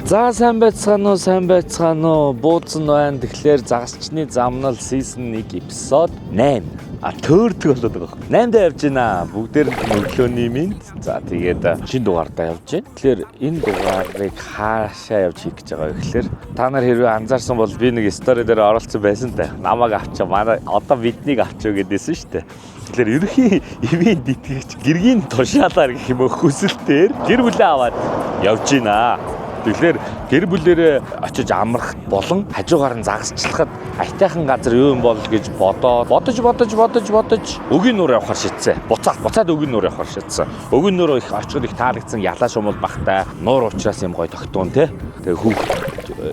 За сайн байцгаана уу? Бууцсан байна. Тэгэхээр загасчны замнал season 1 episode 8. Төөрдөг болоод байгаа. 8-д явж байна. Бүгдээр нь өглөөний минь. За тэгээд шинэ дугаартаа явж байна. Тэгэхээр энэ дугаарыг хаашаа явж хийх гэж байгаа вэ гэхээр та нар хэрвээ анзаарсан бол би нэг story дээр оролцсон байсан та. Намайг авчаа. Манай одоо биднийг авчаа гэдээсэн шүү дээ. Тэгэхээр ерөнхий ивент итгэгч гэргийн тушаалаар гэх юм уу хүсэлтээр гэр бүлээ аваад явж байна. Тэгэхээр гэр бүлээрээ очиж амрах болон хажуугаар нь загасчлахад айтайхан газар юу юм бол гэж бодож өгийн нуур явахаар шийдсэн. Буцаад өгийн нуур явахаар шийдсэн. Өгийн нуур их очиход их таалагдсан ялаа шумал багтай нуур уучраас юм гоё тогтуун те. Тэгээ хүүхд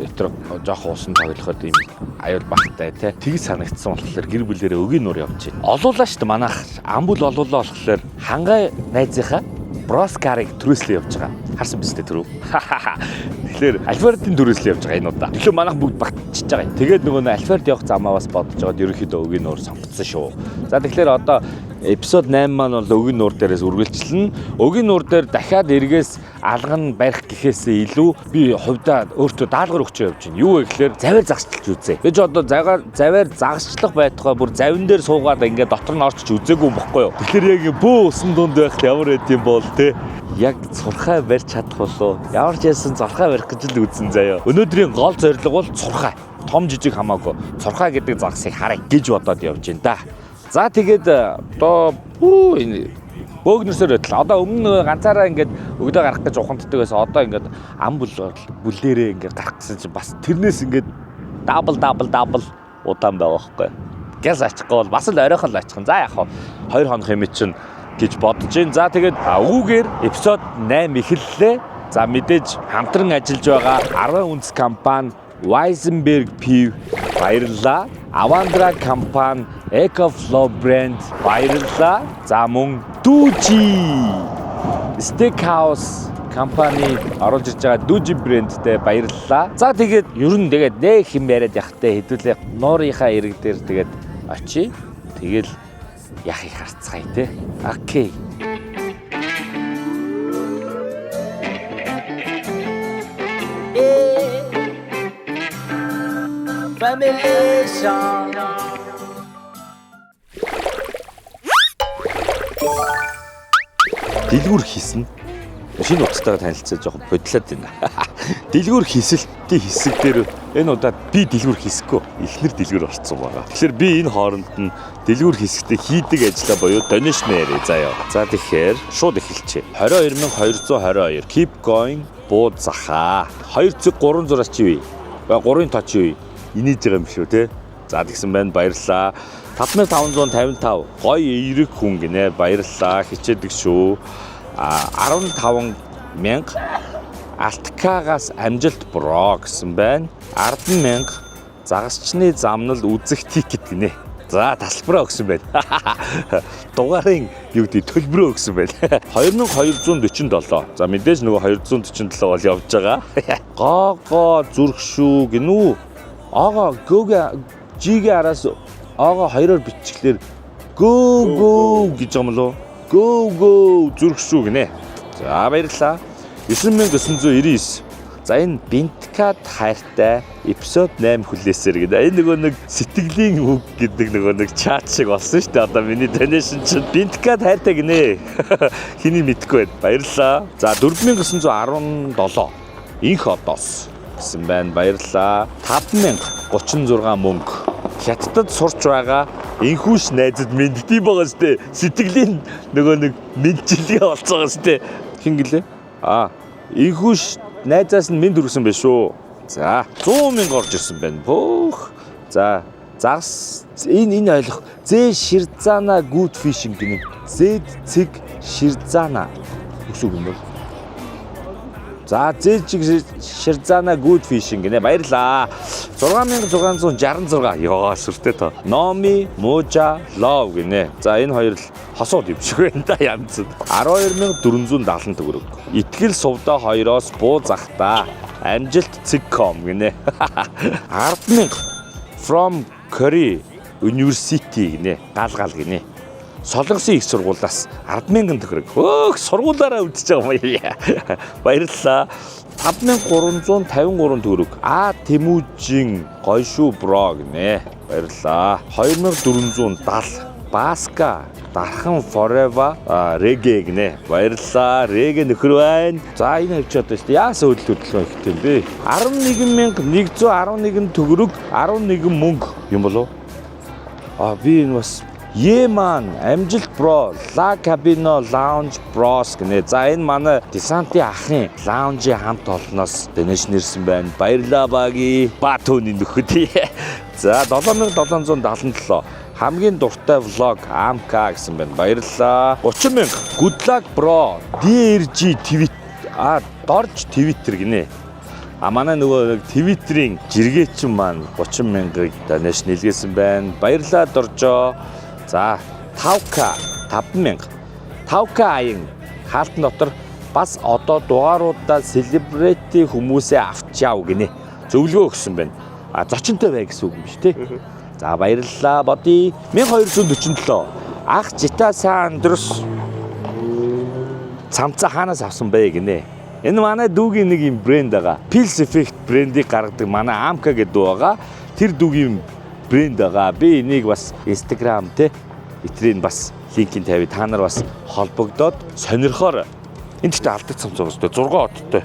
өтөр жоох уусан тоглоход юм аюул багтай те. Тгий санагдсан болохоор гэр бүлээрээ өгийн нуур явж байна. Олуулаа шүү дээ манайх амбул олуулаа болохоор хангай найзынхаа Броскарыг төрөөслөө явж байгаа. Харсан биз дээ түрүү. Тэгэхээр Альфредийн төрөөслөө явж байгаа энэ удаа. Тэгэхээр манайх бүгд багтчихж байгаа. Тэгээд нөгөө Альфред явах замаа бас бодож байгаад ерөнхийдөө өгийн нуур сонгоцсон шүү. За тэгэхээр одоо эпизод 8 маань бол өгийн нуур дээрээс үргэлжлэнэ. Өгийн нуур дээр дахиад эргээс алган барих гэхээсээ илүү би хувьдаа өөртөө даалгавар өгч явж байна. Юу вэ гэхээр заваар загасчилж үзье. Би ч одоо заваар загасчлах байтугай бүр завин дээр суугаад ингээд дотор нь орчиж үзээгүй юм бохгүй юу. Тэгэхээр яг бөө усан дунд байхад ямар байд юм бол те. Яг цурхай барьж чадах болоо. Ямар ч яасан цурхай барих гэж л үзэн заяа. Өнөөдрийн гол зорилго бол цурхай. Том жижиг хамаагүй. Цурхай гэдэг загсыг харъя гэж бодоод явж байна да. За тэгээд одоо энэ бөөгнөрсөөр байтал. Одоо өмнө ганцаараа ингээд өгдөө гарах гэж ухамддаг байсан. Одоо ингээд ам бүлээрээ ингээд гарах гэсэн чинь бас тэрнээс ингээд дабл удаан байгаа байхгүй. Гяс ачихгүй бол бас л оройхон л ачих. За яг 2 хоног юм чинь гэж бодож байна. За тэгээд өвгүйгээр эпизод 8 эхэллээ. За мэдээж хамтран ажиллаж байгаа 10 үндэс компани Weizenberg Piv баярлалаа. Avandra компани EcoFlow брэнд баярлалаа. За мөн Duji Steakhouse компани оруулж ирж байгаа Duji брэндтэй баярлалаа. За тэгээд ер нь тэгээд нэг хэм яриад явахтай хэдүүлээ нуурынхаа ирэг дээр тэгээд очие. Тэгэл яхих харцгаая те. Окей. Дэлгүүр хийсэн. Шинэ утастайгаа танилцуулж жоохон бодлоод байна. Дэлгүүр хийсэлтийн хэсэг дээр энэ удаад би дэлгүүр хийсэхгүй. Эхнэр дэлгүүр орцсон байгаа. Тэгэхээр би энэ хооронд нь дэлгүүр хийсгтээ хийдэг ажлаа буюу donation яриа заяа. За тэгэхээр шууд эхэлчихье. 22222 keep going буу захаа. 2.3 чи юу? 3-ын тоо чи юу? Инээж байгаа юм шүү те. За тэгсэн байна баярлалаа. 5555 гоё эерэг хүн гинэ баярлалаа хичээдэг шүү. 15,000 Алткагаас амжилт бро гэсэн байна. 10,000 загасчны замнал үзэх тикет гинэ. За тасалбараа өгсөн байна. Дугаарын юу гэдэг төлбөрөө өгсөн байна. 2247. За мэдээж нөгөө 247 бол явж байгаа. Гоо зүрх шүү гинүү. Ага G-гээ араас ага хоёроор биччихлээр go гэж юм лөө. Go зүрх шүү гинэ. За баярлалаа. 9999. За энэ Бинткад хайртай эпизод 8 хүлээсээр гэдэг. Энэ нөгөө нэг сэтгэлийн үг гэдэг нөгөө нэг чат шиг болсон шүү дээ. Одоо миний donation чинь Бинткад хайртай гинэ. Хиний мэдгүй байна. Баярлалаа. За 4917. Инх одоос гэсэн байна. Баярлалаа. 5036 мөнгө. Хятадд сурч байгаа энхүүш найзад мэддэм байгаа сте. Сэтгэлийн нөгөө нэг мэдчилгээ болцоогоо сте. Хин гэлээ? Энхүүш найзаас нь мэд хүрсэн байх шүү. За 100,000 орж ирсэн байна. Бөөх. За загас энэ ойлгох. Зэ Ширзана good fishing гэнэ. Зэд цэг Ширзана үсэг юм бол. За зэд цэг Ширзана good fishing гэнэ. Баярлаа. 6666. Яа сүртэй тоо. Номи Мужа Love гэнэ. За энэ хоёр л хосууд юм шиг байна да янз. 12,470 төгрөг. Итгэл сувда 2-оос буу захта. Амжилт цэг.com гинэ. 10,000 from Korea University гинэ. Галгал гинэ. Солонгосын их сургуулиас 10,000 төгрөг. Өөх, сургуулаараа үлдчихэж байгаа юм яа. Баярлалаа. 5353 төгрөг. Тэмүүжин гоё шүү бро гинэ. Баярлалаа. 2470 Баска дархан Forever Reggae гинэ. Баярлалаа. Reggae нөхөр байна. За энэ хэлж одоо шүү дээ. Яасан хөдөлгөөн ихтэй юм бэ? 11,111 төгрөг 11 мөнгө юм болов? Би энэ бас Еман амжилт бро La Cabino Lounge Bros гэнэ. За энэ манай Десантын ахын лаунжийн хамт олноос донешн ирсэн байна. Баярлалаа баги. Баатууны нөхөд. За 7777 хамгийн дуртай влог АМК гэсэн байна. Баярлалаа. 30,000 Good luck bro. DRG tweet дорж Twitter гинэ. Манай нөгөө Twitter-ийн жиргээчин маань 30,000-ыг донешн илгээсэн байна. Баярлалаа доржоо. За 5K 5,000 5K аян хаалтан дотор бас одоо дугааруудаа селебрити хүмүүсээ авчяав гинэ. Зөвлөгөө өгсөн байна. Зочинтой бай гэсэн үг юм биш үү? За баярлалаа боди. 1247 ах жита сайн өндрөс цамцаа хаанаас авсан бэ гинэ. Энэ манай дүүгийн нэг юм брэнд байгаа. Pils Effect брендийг гаргадаг манай AMK гэдэг байгаа. Тэр дүүгийн брэнд байгаа. Би энийг бас Instagram те этрийг бас линкийг тавья. Та нар бас холбогдоод сонирхоор энэ ч алдаг цамцаа бастай 6 оттой.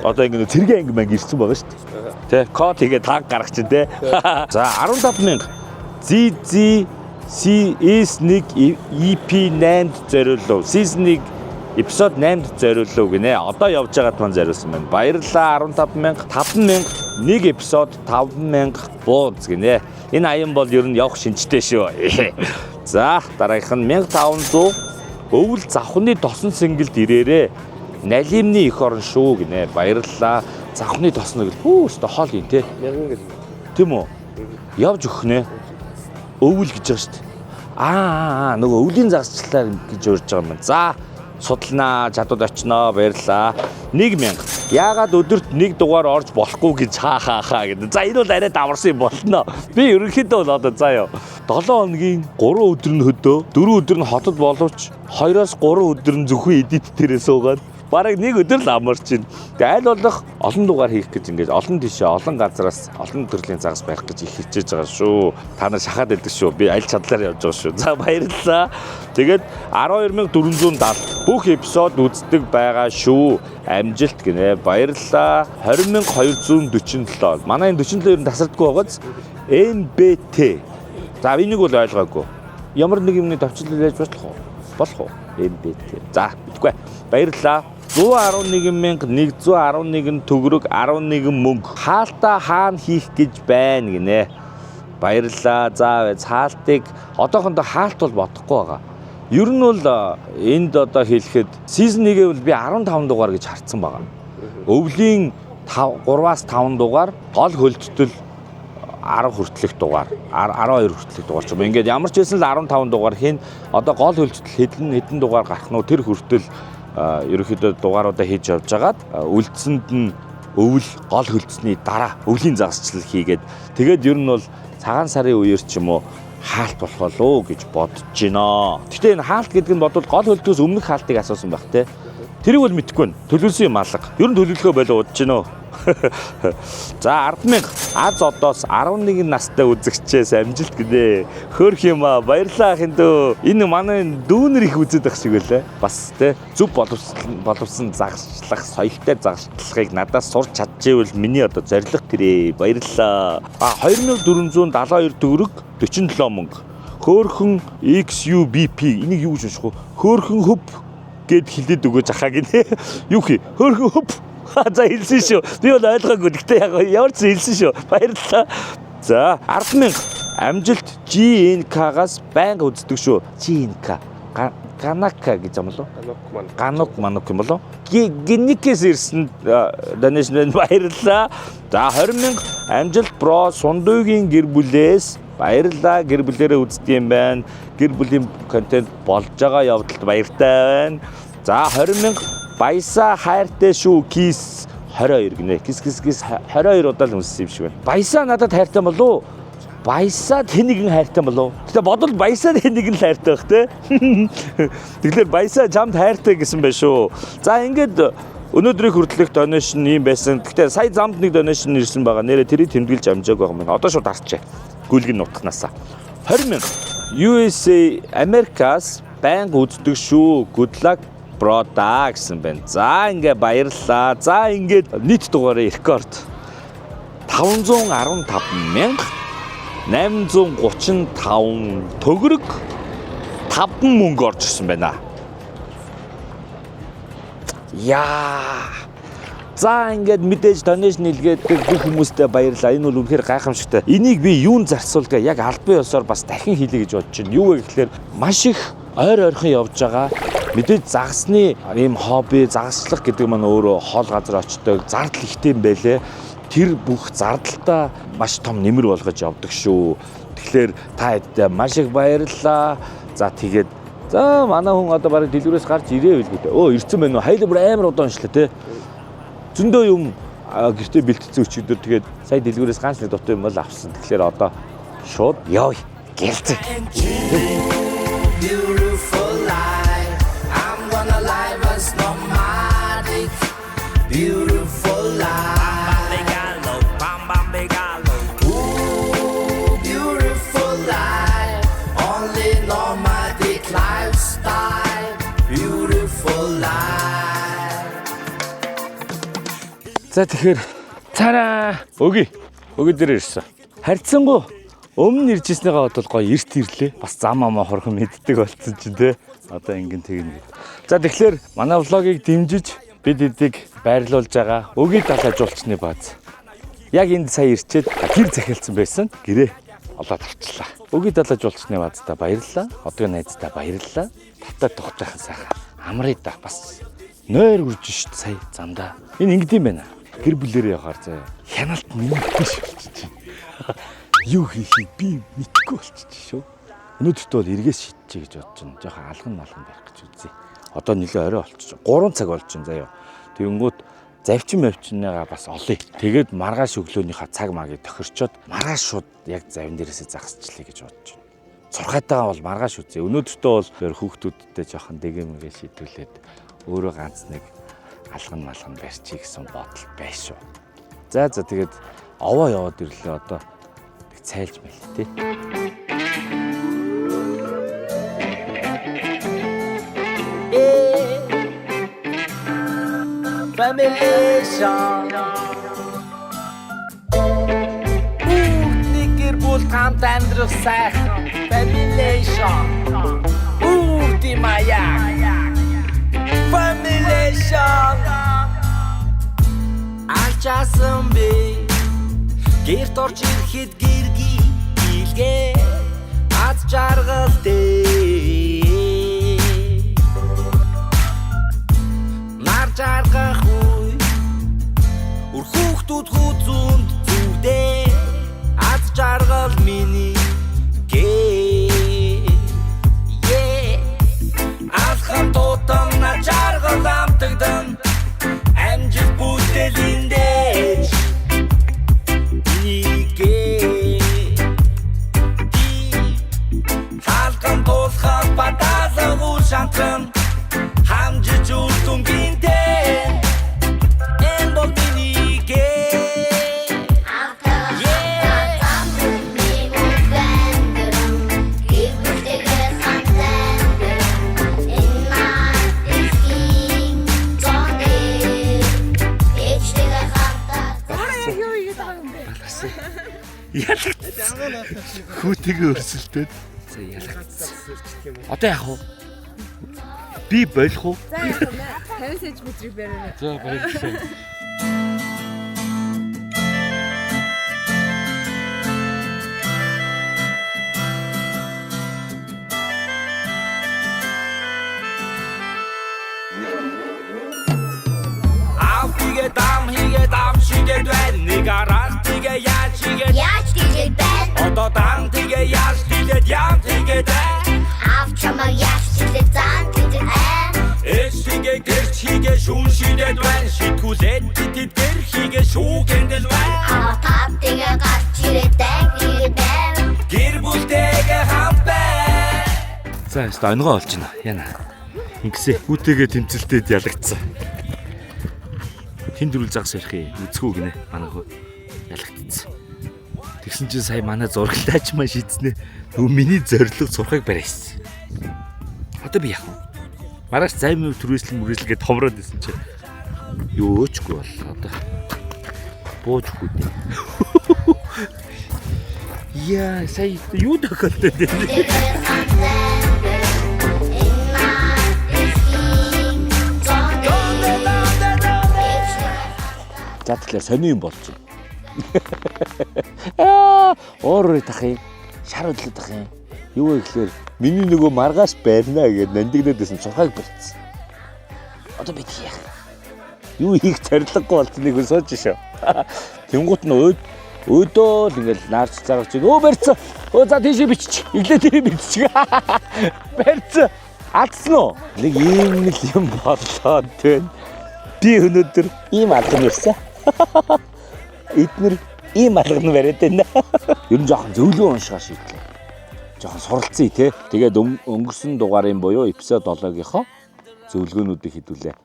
Одоо ингэ цэргийн анги маань ирсэн байгаа шүү дээ. Тэ код хийгээ таг гаргах чинь те. За 15,000 ZZ CS1 EP8 зориулв. Season-ыг эпизод 8-д зориулв гинэ. Одоо явж байгаад маань зориулсан байна. Баярлалаа 15,000 5,000 нэг эпизод 5,000 бууз гинэ. Энэ аян бол ер нь явах шинжтэй шүү. За дараагийнх нь 1500 өвөл завхны тосон сэнгэлд ирээрээ. Налимны их орон шүү гинэ. Баярлалаа. Завхны тосно гэл. Өстө хоол юм те. Мяган гэл. Тийм үү? Явж өгөх нэ. Өвөл гэж байгаа шүү дээ. Нөгөө өвлийн загасчлаар гэж урьж байгаа юм. За судалнаа, чадвар очноо. Баярлалаа. 1,000. Яагаад өдөрт нэг дугаар орж болохгүй гэж хаа гэдэг. За энэ бол арай даварсан юм болно. Би ерөнхийдөө бол одоо заа юу. 7 хоногийн 3 өдөр нь хөдөө, 4 өдөр нь хотод боловч 2-3 өдөр нь зөвхөн эдит дээрээ суугаад бараг нэг өдөр л амарч байна. Тэгээ аль болох олон дугаар хийх гэж ингээд олон тишээ, олон газараас олон төрлийн загас байх гэж их хичээж байгаа шүү. Та нар шахаад байдаг шүү. Би аль чадлаар явж байгаа шүү. За баярлалаа. Тэгээд 12,470 бүх эпизод үздэг байгаа шүү. Амжилт гинэ. Баярлалаа. 20,247. Манай энэ 47 ер нь тасардаггүй байгааз NBT. За энийг бол ойлгоогүй. Ямар нэг юмны товчлол яаж болох уу? NBT. За битгүй. Баярлалаа. 111,111 төгрөг 11 мөнгө. Хаалтаа хаана хийх гэж байна гинэ. Баярлалаа. За хаалтыг одоохондоо хаалт бол бодохгүй байгаа. Ер нь бол энд одоо хэлэхэд season 1-гээ бол би 15 дугаар гэж харцсан байгаа. Өвлийн 3-аас 5 дугаар, гол хөлттөл 10 хүртэлх дугаар, 12 хүртэлх дугаар ч юм. Ингээд ямар ч байсан л 15 дугаар хийн. Одоо гол хөлттөл хэдэн дугаар гарах нь тэр хүртэл ерөнхийдөө дугааруудаа хийж явж байгаад үлдсэнд нь өвөл гол хөлтсөний дараа өвлийн загасчлал хийгээд тэгээд ер нь бол цагаан сарын үеэр ч юм уу хаалт болох болоо гэж бодож байна. Гэхдээ энэ хаалт гэдэг нь бодвол гол хөлтөөс өмнөх хаалтыг асуусан байх те. Тэрийг бол мэдэхгүй байна. Төлөвлөсөн юм алга. Ер нь төлөвлөхөө болоо удаж байна. За 10,000 аз одоос 11 настай үзэгчээс амжилт гинэ. Хөөх юм аа. Баярлалаа ахын дөө. Энэ манай дүүнэр их үзээд байх шиг байлаа. Бас те зөв боловсон загасчлах, соёлтой загасчлахыг надаас сурч чадчихвэл миний одоо зорилго тэрэ. Баярлалаа. 2,472 төгрөг 47 мөнгө. Хөөхөн XUBP. Энийг юу гэж унших вэ? Хөөхөн хөв гэд хэлээд өгөөж ахаа гинэ. Юу хий? Хөөхөн хөв. За хэлсэн шүү. Би бол ойлгоогүй. Гэхдээ яг ямар ч хэлсэн шүү. Баярлалаа. За 10,000 амжилт GNK-гаас байнга үздэг шүү. GNK. Ганака гэж юм болов? Ганок манок юм болов? Гинникээс ирсэн донешн баярлалаа. За 20,000 амжилт бро Сундуугийн гэр бүлээс баярлалаа. Гэр бүлээрээ үздэг юм байна. Гэр бүлийн контент болж байгаа явдалд баяртай байна. За 20,000 Баясаа хайртай шүү кис 22 гинэ. Кис 22 удаа л үнссэн юм шиг байна. Баясаа надад хайртай болов уу? баясаад хэнийгэн хайртай болов. Гэтэ бодвол баясаад хэнийгэн л хайртай бах те. Тэгэхээр баясаа чамд хайртай гэсэн байх шүү. За ингээд өнөөдрийн хүртэлх донешн юм байсан. Гэтэ сая замд нэг донешн ирсэн байгаа. Нэрээ тэрийг тэмдэглэж амжааг байгаа юм. Одоо шууд арчаа. Гүйлгийн нутганаасаа 20,000 USA Америкаас байнга үздэг шүү. Good luck brother гэсэн байна. За ингээ баярлалаа. За ингээд нийт дугаараа рекорд 515,835 төгрөг 5 мөнгө орж ирсэн байна. Яа. За ингээд мэдээж донешн илгээд бүх хүмүүстээ баярлалаа. Энэ бол үнэхээр гайхамшигтай. Энийг би юунд зарцуулгаа яг албан ёсоор бас дахин хийлээ гэж бодож байна. Юу вэ гэхээр маш их ойр ойрхон явж байгаа. Мэдээж загасны ийм хобби, загасчлах гэдэг маань өөрөө хоол газар очдог, зардал ихтэй юм байлээ. Тэр бүх зардалтаа маш том нэмэр болгож явдаг шүү. Тэгэхээр та хэд маш их баярлалаа. За тэгээд за манай хүн одоо барыг дэлгүүрээс гарч ирээ билгүй дээ. Өө ирсэн байна уу? Хайлт бүр амар удаан шлээ те. Зөндөө юм гэртээ бэлтгэсэн өчигдөр тэгээд сая дэлгүүрээс ганц нэг дутуу юм бол авсан. Тэгэхээр одоо шууд явъя. Гэлцээ. Beautiful life. I'm gonna live us nomadic. Beautiful life. Beautiful life. Only nomadic lifestyle. Beautiful life. За тэгэхээр цараа өгөө дээр ирсэн. Харьцангуй өмнө ирж ирснийгаа бодвол гоё эрт ирлээ. Бас зам амаа хорхон мэддэг болсон чинь те. Одоо ингэн тэгнэ. За тэгэхээр манай влогийг дэмжиж бид эдийг байрлуулж байгаа өгийн далай жуулчны бааз. Яг энд сая ирчээд гэр захиалсан байсан. Гэрээ олоод авчлаа. Өгийн далай жуулчны баазтай баярлалаа. Одгийн найзтай баярлалаа. Татаа тогтойхон сайхан. Амрыг да бас нойр үрж шít сая замдаа. Энэ ингэдэм байна. Гэр бүлэрээ явахаар заяа. Хяналт нэмэгдэж шилжиж байна. Юу хийхийг би мэдэхгүй болчихсон шүү. Өнөөдөрт бол эргээс шийдчихье гэж бодож байна. Жохон алган малган барих гэж үзье. Одоо нэлээ орой болчихсон. 3 цаг болж байна заяа. Тэгэнгүүт завчин мавчныгаа бас олъё. Тэгээд маргааш өглөөнийхөө цаг магийг тохирчоод маргааш шууд яг завин дээрээсээ загасчлаа гэж бодож байна. Сурхайтайгаа бол маргааш үзье. Өнөөдөртөө бол хүүхдүүдтэй жохон дэгээмгээ шийдвүлээд өөрөө ганц нэг алган малган барьчих гэсэн бодол байна шүү. За тэгээд овоо яваад ирлээ одоо цайлж байл тээ. Familation. Никэр бол хамт амьдрах сайхан. Familation. Ди маяг. Familation. Ачаасан би гэрт орж ирэхэд гэрги илгээ аз жаргал дээ нар жаргах үе үр хүүхдүүд хүзүнд зүвдээ аз жаргал миний гээ алхам тутам на жаргал амтагдан амжиг бүтэлиндээ халкан толхах баталан ушантан хамжиж үлдэн гинтэн энэ бол миний гээ Хүүтэйгээ өрсөлдөд. За ялгацсан. Одоо яах вэ? Би болох уу? За яах вэ? 50 см барина. За баярлалаа. Дам шигээд байна. Нэг арах тэгээ яаж тэгээд байна. Одоо дан тэгээ яаж тэгээд яам тэгээд байна. Авч чамаа яаж тэгээд зан тэгээд байна. Эсигээ гэрч хийгээ шүүн шигээд байна. Шитгүүлээд тэтгэр хийгээ шүүгэндэл байна. Тав тэгээ гарч ирээд тэгээд байна. За яста онгоо олж байна. Яна. Ингэсээ хүүтэйгээ тэмцэлтэд ялагдсан. Хин дөрүл загас ярих юм. Үзэхүү гинэ. Манай хөө ялагдсан. Тэгсэн чинь сая манай зурагтаач маа шийдснэ. Нөгөө миний зорилго сурахыг барайсан. Одоо би яах вэ? Маргааш займ түрээслэгээд томроод исэн чинь юу өчгүй бол одоо буужгүй дээ. Яа, сая юу тохиолдод байна? За тэгэхээр сони юм болж байна. Өөр тахын шар өдлөд тахын юу вэ гэхээр миний нөгөө маргааш байрнаа гэдээ нандинаад байсан цухаг болцсон. Одоо би яах? Юу хийх зорилгогүй болцсныг сууж шээ. Тэнгуут нь өөдөө л ингээл наарч цагч өө барьцсан. Өө за тийшээ биччих. Иглээ тэр биччих. Барьцсан. Алдсан уу? Нэг ийм л юм болоод байна. Би өнөөдөр ийм алган ирсэн. Эднэр ийм алган бариад байна. Ер нь жоохон зөвлөө уншгаа шийдлээ. Жоохон суралцъя тий. Тэгээд өнгөрсөн дугаарын буюу эпизод 7-гийнхоо зөвлөгөөнүүдийг хэдүүлээ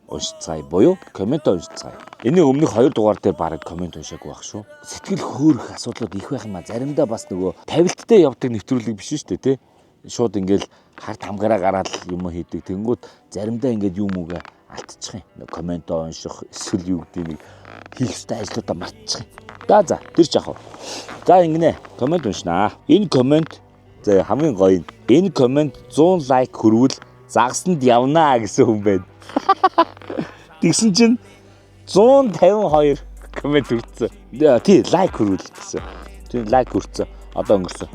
уншицгаая буюу коммент уншицгаая. Энийн өмнөх 2 дугаар дээр бараг коммент уншаагүй байх шүү. Сэтгэл хөөрөх асуудлууд их байх юм а. Заримдаа бас нөгөө тавилттай явдаг нэвтрүүлэг биш шүү дээ тий. Шууд ингээл харт хамгаараа гараад юм хийдэг. Тэнгүүд заримдаа ингээд юм үгээ алдчих юм. Коммент унших эсвэл юу гэдэг нэг хийх ёстой ажлуудаа мартчих юм. За тэр ч яах вэ? За ингэнэ коммент уншнаа. Энэ коммент за хамгийн гоё юм. Энэ коммент 100 лайк хүрвэл загсанд явнаа гэсэн хүн байна. Тэгсэн чинь 152 коммент хүрсэн. Тий лайк хүрвэл гэсэн. Тий лайк хүрсэн. Одоо өнгөрсөн.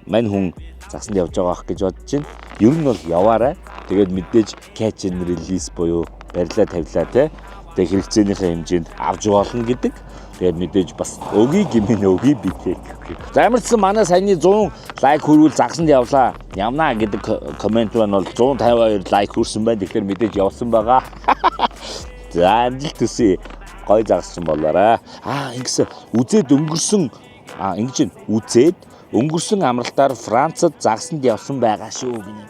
Мань хүн загсанд явж байгаа ах гэж бодож байна. Ер нь бол яваарай. Тэгээд мэдээж catch and release буюу барилаа тавилаа те. Тэгээд хэрэгцээнийхээ хэмжээнд авч болно гэдэг. Тэгээд мэдээж бас өгийг гэмэн өгийг битээ. За ямарчсан манай саяны 100 лайк хүрвэл загсанд явлаа. Явнаа гэдэг коммент маань бол 152 лайк хүрсэн байна. Тэгэхээр мэдээж явсан байгаа. За амжилт төсөө гой загсчин болоорой. Ингэсэн үзээд өнгөрсөн ингэж үзээд өнгөрсөн амралтаар Францад загсанд явсан байгаа шүү гинэ.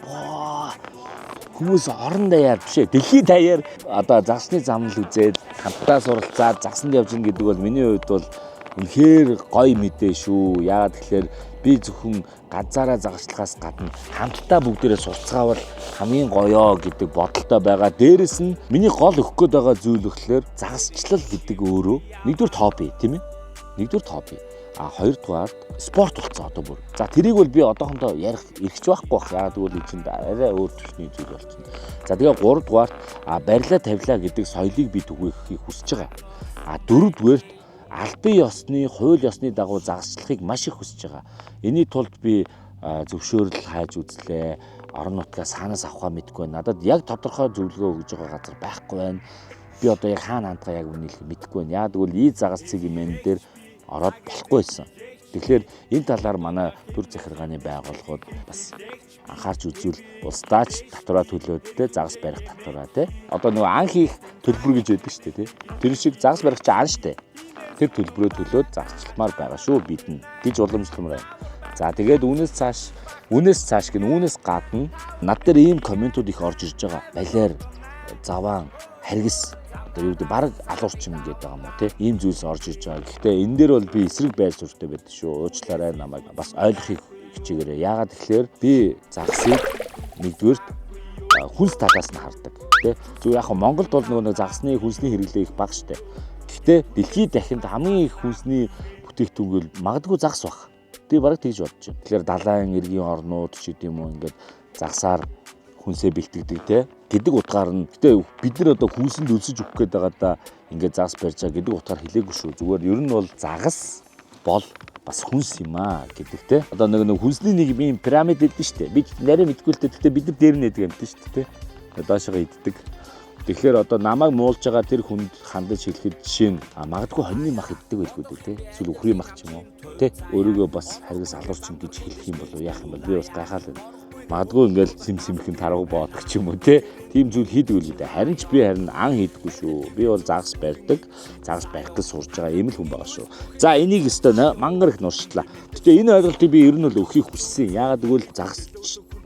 Хүмүүс орон даяар бишээ. Дэлхийн даяар одоо загсны замнал үзээд хамтдаа суралцаад загсанд явж гин гэдэг бол миний хувьд бол үнэхээр гоё мэдээ шүү. Яагаад тэгэхээр би зөвхөн ганцаараа загслахаас гадна хамтдаа бүгдээрээ суралцгаавал хамгийн гоёо гэдэг бодолтой байгаа. Дээрэс нь миний гол өгөх гээд байгаа зүйл өгөхлөөр загасчлал гэдэг өөрөө нэгдүгээр хобби тийм ээ. Нэгдүгээр хобби. Хоёрдугаар спорт болсон одоо бүр. За тэрийг бол би одоохондоо ярих эрхч байхгүй бах. Яагаад гэвэл энд арай өөр төсний зүйл болчихно. За тэгээ гуравдугаар барилаа тавилаа гэдэг соёлыг би түгээхийг хүсэж байгаа. Дөрөвдүгээрт албан ёсны, хууль ёсны дагуу загасчлахыг маш их хүсэж байгаа. Энийн тулд би зөвшөөрөл хайж үзлээ. Орон нутгаа санаас авахаа мэдгүй байна. Надад яг тодорхой зөвлөгөө өгж байгаа газар байхгүй байна. Би одоо яг хаана хандгаа яг үнэлэх мэдэхгүй байна. Яагаад гэвэл ий загас цэгийн мэн дээр ороод болохгүй байсан. Тэгэхээр энэ талаар манай төр захиргааны байгууллагууд бас анхаарч үзвэл улсдаач татвараа төлөөдтэй загас барих татвараа тий. Одоо нөгөө ан хийх төлбөр гэж байдаг шүү дээ тий. Тэр шиг загас барих чинь ан штэ. Тэр төлбөрөө төлөөд загасчилмаар байгаа шүү бид нь гэж уламжламаар байна. За тэгээд үүнээс цааш гэн үүнээс гадна над дээр ийм комментууд их орж ирж байгаа. Балиар, заваан, харгис одоо юу гэдэг баг алуурчин гэдэг байгаа юм уу тий. Ийм зүйлс орж ирж байгаа. Гэхдээ энэ дээр бол би эсрэг байр суурьтай байдаг шүү. Уучлаарай намайг бас ойлгохыг хичээгээрэй. Яагаад тэгэхээр би загсыг нэгдүгээрт хүнс талаас нь хардаг тий. Зөв яг Монголд бол нөгөө загсны хүнсний хэрэглээ их бага штэ. Гэхдээ дэлхийд дахинд хамгийн их хүнсний бүтээгдэхүүн магадгүй загс баг. Би бараг тэгж бодож байна. Тэгэхээр далайн эргийн орнууд ч гэдэм юм уу ингээд загсаар хүнсээ бэлтгэдэг те гэдэг утгаар нь гэтээ бид нар одоо хүнсэнд өлсөж өгөх гээд байгаа да ингээд загас барьж байгаа гэдэг утгаар хэлээгүй шүү. Зүгээр ер нь бол загас бол бас хүнс юм аа гэдэг те. Одоо нэг хүнсний нэг юм пирамид гэдэг шүү дээ. Бид нарийн мэдгүй л дээ. Гэтээ бид нар дээр нь нэдэг юм дээ шүү дээ те. Доошоо иддэг. Тэгэхээр одоо намайг муулж байгаа тэр хүнд хандаж хэлэхэд жишээ нь магадгүй хоньны мах иддэг байлгүй дээ те. Эсвэл үхрийн мах ч юм уу те. Өөрийгөө бас харгас алуурчин гэж хэлэх юм бол яах юм бол би бас гайхаад байна. Магадгүй ингээл симхэн таруу боодох ч юм уу те. Тийм зүйл хийдэг үл дээ. Харин ч би ан хийдэггүй шүү. Би бол загас барьдаг. Загас барих гэж сурж байгаа ийм л хүн байгаа шүү. За энийг өстө мангар их нуршлаа. Гэтэ энэ ойлголтыг би ер нь л өхийг хүссэн. Яагаад гэвэл загас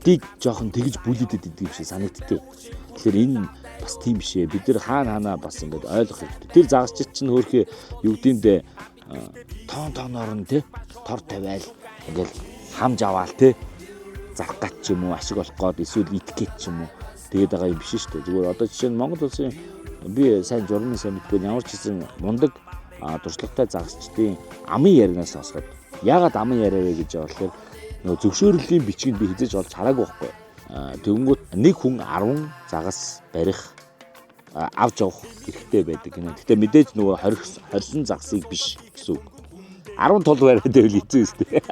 битийг жоохон тэгж бүлэдэд идэв шиг санагдтыг. Тэгэхээр энэ бас тийм биш ээ. Бид нэр хаана бас ингээд ойлгох хэрэгтэй. Тэр загасчид чинь хөөхөө юу гэдэмдээ тооноор нь те тор тавиал ингээд хамж аваал те зарах гат ч юм уу ашиг олох гээд эсвэл итгэх ч юм уу тэгээд байгаа юм биш шүү дээ. Зүгээр одоо жишээ нь Монгол улсын би сайн журмын сайн мэдгүй ямар ч гэсэн мундаг туршлагатай загасчдын амын ярианаас сонсоход яагаад амын яриа вэ гэж болохоор нөгөө зөвшөөрлийн бичгийг би хизээж олж хараагүй байхгүй. Тэгэнгүүт нэг хүн 10 загас барих авч явах хэрэгтэй байдаг гинэ. Гэтэ мэдээж нөгөө хорьсон загсыг биш гэсэн үг. 10 тул бариад байвал хэцүү үстэй.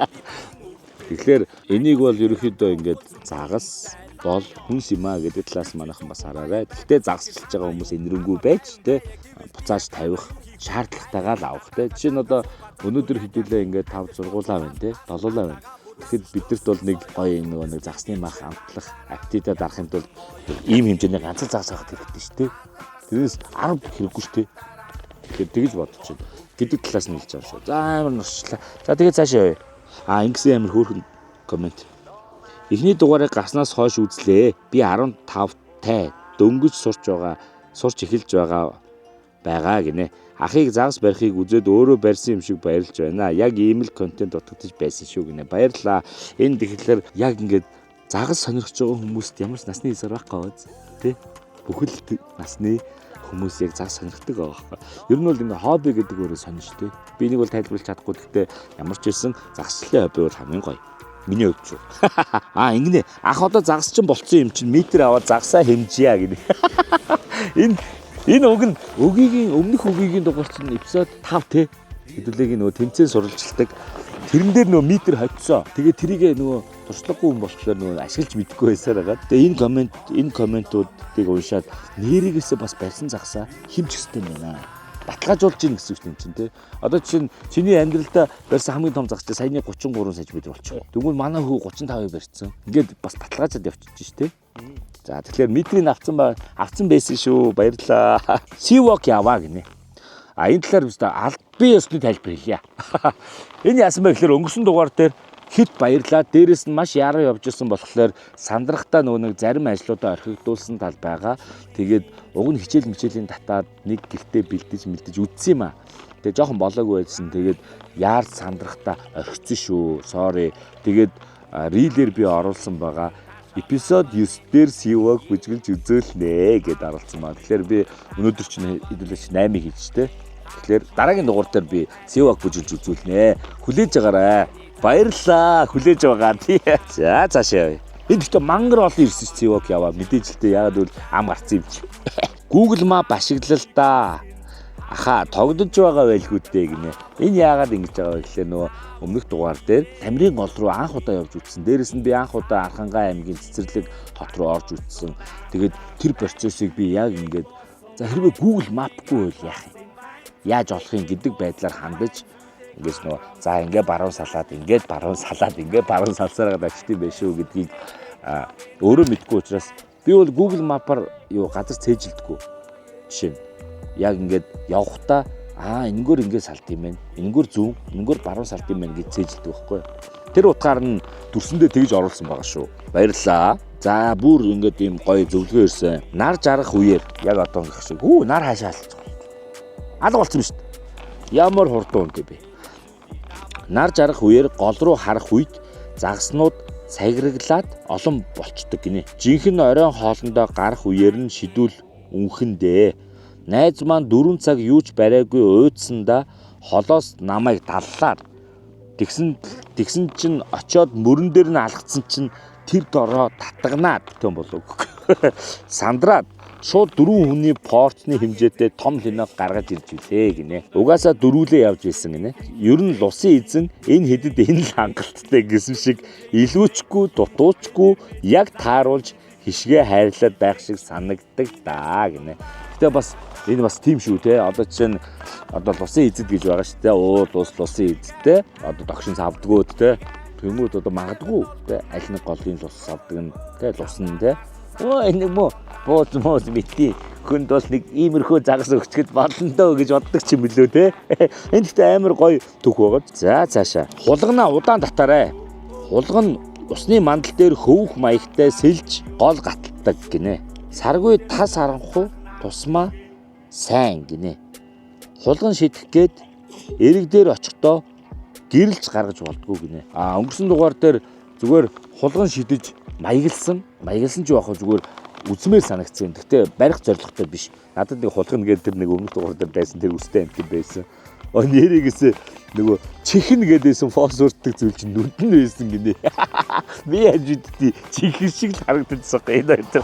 Тэгэхээр энийг бол ерөнхийдөө ингээд загас бол хүнс юм а гэдэг талаас манайхан бас хараарай. Гэхдээ загасчилж байгаа хүмүүс энэрэнгүй байж те буцааж тавих шаардлагатайгаа л авах те. Жишээ нь одоо өнөөдөр хэдүүлээ ингээд 5 сургуулаа байна те 7 байна. Тэгэхэд бидэрт бол нэг гоё нэг загсны мах амтлах аппетитад дарахын тулд ийм хэмжээний ганцхан загас авах хэрэгтэй шүү дээ. Тэрээс 10 хэрэггүй шүү дээ. Тэгэхээр тэгж бодож байна. Гэдэг талаас нь хэлж байгаа шүү. За амар нурчлаа. За тэгээд цаашаа явъя. Ингэсэн амар хөөрхөн коммент. Эхний дугаарыг гарснаас хойш үзлээ. Би 15-тай дөнгөж сурч эхэлж байгаа гинэ. Ахыг загас барихыг үзээд өөрөө барьсан юм шиг баярлж байна. Яг ийм л контент утгатаж байсан шүү гинэ. Баярлаа. Энэ тэгэхээр яг ингээд загас сонирхож байгаа хүмүүст ямар ч насны хэсэг байхгүй биз тий? Бүхэл насны хүмүүс яг загас сонирхдаг байгаа байхгүй. Ер нь бол ингээд хобби гэдэг өөрөө сонирхтой. Би нэг бол тайлбарлаж чадахгүй гэхдээ ямар ч байсан загасчлалын хобби бол хамгийн гоё. Миний хувьд шүү. Ингэнэ. Ах одоо загас чинь болцсон юм чинь метр аваад загсаа хэмжийа гинэ. Энэ үг нь өмнөх үгийн дугаарч нь эпизод 5 те хэдүүлээгийн нөгөө тэмцээн сурвалжилдаг. Тэрэн дээр нөгөө метр хоцсон. Тэгээ тэрийг нөгөө туршлагагүй хүн болохоор нөгөө ашиглаж мэдэхгүй байсаар байгаа. Тэгээ энэ комментуудыг уншаад нэрийгээсээ бас барьсан загсаа хэмжих хэрэгтэй байна. Баталгаажуулж ийн гэсэн үг юм чинь те. Одоо чинь чиний амьдралдаа барьсан хамгийн том загстай саяны 33 см болчихоо. Тэгвэл манай хүү 35-ыг барьсан. Ингээд бас баталгаажаад явчихж штэ. За тэгэхээр метрийг авцсан байсан шүү. Баярлалаа. Seawalk яваа гинэ. Энэ талаар би ёсны тайлбар хэлье. Энэ яасан бэ гэхээр өнгөрсөн дугаар дээр хэд баярлаа. Дээрээс нь маш яруу явж ирсэн болохоор сандрахтаа нөгөө нэг зарим ажлуудаа орхигдуулсан тал байгаа. Тэгээд уг нь хичээлийн татаад нэг гэртээ бэлдэж үзсэн юм а. Тэгээ жоохон болоогүй байсан. Тэгээд яар сандрахтаа орхицсан шүү. Sorry. Тэгээд рилээр би оруулсан байгаа. Эпизод 9 дээр Seawalk бүжгэлж үзүүлнэ гэдээ оруулсан маа. Тэгэхээр би өнөөдөр чинь хэдүүлээ 8-ыг хийжтэй. Тэгэхээр дараагийн дугаар дээр би Seawalk бүжгэлж үзүүлнэ. Хүлээж байгаарай. Баярлалаа. Хүлээж байгаа. За цаашаа явъя. Энд ихтэй мангар олон ирсэн Seawalk яваа. Мэдээж л дээ яагаад гэвэл ам гарцсан юм чи. Google Map ашиглал та. Аха тогдож байгаа байлгүй дээ гинэ. Энэ яагаад ингэж байгаа вэ гэхээр нөгөө өмнөх дугаар дээр Тамирын гол руу анх удаа явж үзсэн. Дээрээс нь би анх удаа Архангай аймгийн Цэцэрлэг хот руу орж үзсэн. Тэгээд тэр процессыг би яг ингээд за хэрвээ Google Map-гүй бол яах юм? Яаж олох юм гэдэг байдлаар хандаж ингээс нөгөө за ингээд баруун салсаар гадаг очтыг байх шүү гэдгийг өөрөө мэдгүй учраас би бол Google Map-аар газар цээжилдэггүй. Жишээ нь яг ингээд явхдаа энэгээр ингээд салт юм байна. Энэгээр зүүн, энэгээр баруун салт юм байна гэж цээжилдэг байхгүй. Тэр утгаар нь дүрсэндээ тэгж оруулсан байгаа шүү. Баярлалаа. За бүр ингээд ийм гоё зөвлөгөө ирсэн. Нар жаргах үеэр яг одоо гэх шиг. Нар хаашаа алцсан. Алга болсон юм шүү дээ. Ямар хурдан үнтэй бэ? Нар жаргах үеэр гол руу харах үед загаснууд цагираглаад олон болчдөг гинэ. Жинхэнэ оройн хоолндоо гарах үеэр нь шидүүл үнхэндээ. Найз маань 4 цаг юуч бариагүй уйдсандаа холоос намайг даллаад тэгсэн чинь очиод мөрөн дээр нь алгацсан чинь тэр дороо татгнаад том болов. Сандраад шууд 4 хүний порцны хэмжээтэй том линог гаргаж ирж билээ гинэ. Угаасаа дөрүүлээ явж байсан гинэ. Ер нь лусын эзэн энэ хэдэд энэ л хангалттай гэсэн шиг илүүчгүй дутуучгүй яг тааруулж хишгээ хайрлаад байх шиг санагддаг даа гинэ. Гэтэ бас энэ бас тийм шүү те. Одоо жишээ нь одоо лусын эзэд гэж байгаа шүү те. Лусын эзэдтэй одоо догшин савдгууд те. Тэмүүд одоо магадгүй те. Аль нэг голын лус савдаг нь те. Лусан те. Энэ мөө бууз мэдээ. Хүнд бол нэг иймэрхүү загас өгчгөд болно доо гэж боддог ч юм билүү те. Энэ ихтэй амар гоё төх байгаа. За цаашаа. Хулгана удаан татаарай. Хулган Усны мандал дээр хөвөх маягтай сэлж гол гаталдаг гинэ. Саргүй тас харанхуу тусмаа сайн гинэ. Хулган шидэх гээд эрэг дээр очихдоо гэрэлж гаргаж болдгоо гинэ. Өнгөрсөн дугаар дээр зүгээр хулган шидэж маяглсан ч яах вэ зүгээр үзмээр санагдсан. Гэхдээ барих зорилготой биш. Надад нэг хулгана гэдэг тэр нэг өмнөх дугаар дээр байсан тэр үстэй амт байсан. Нэрийгээс нөгөө чихэн гэдээсэн фос өртдөг зүйл чинь нүд нь байсан гинэ. Би яаж үдтий чихэн шиг л харагдчихсан энэ хоёр.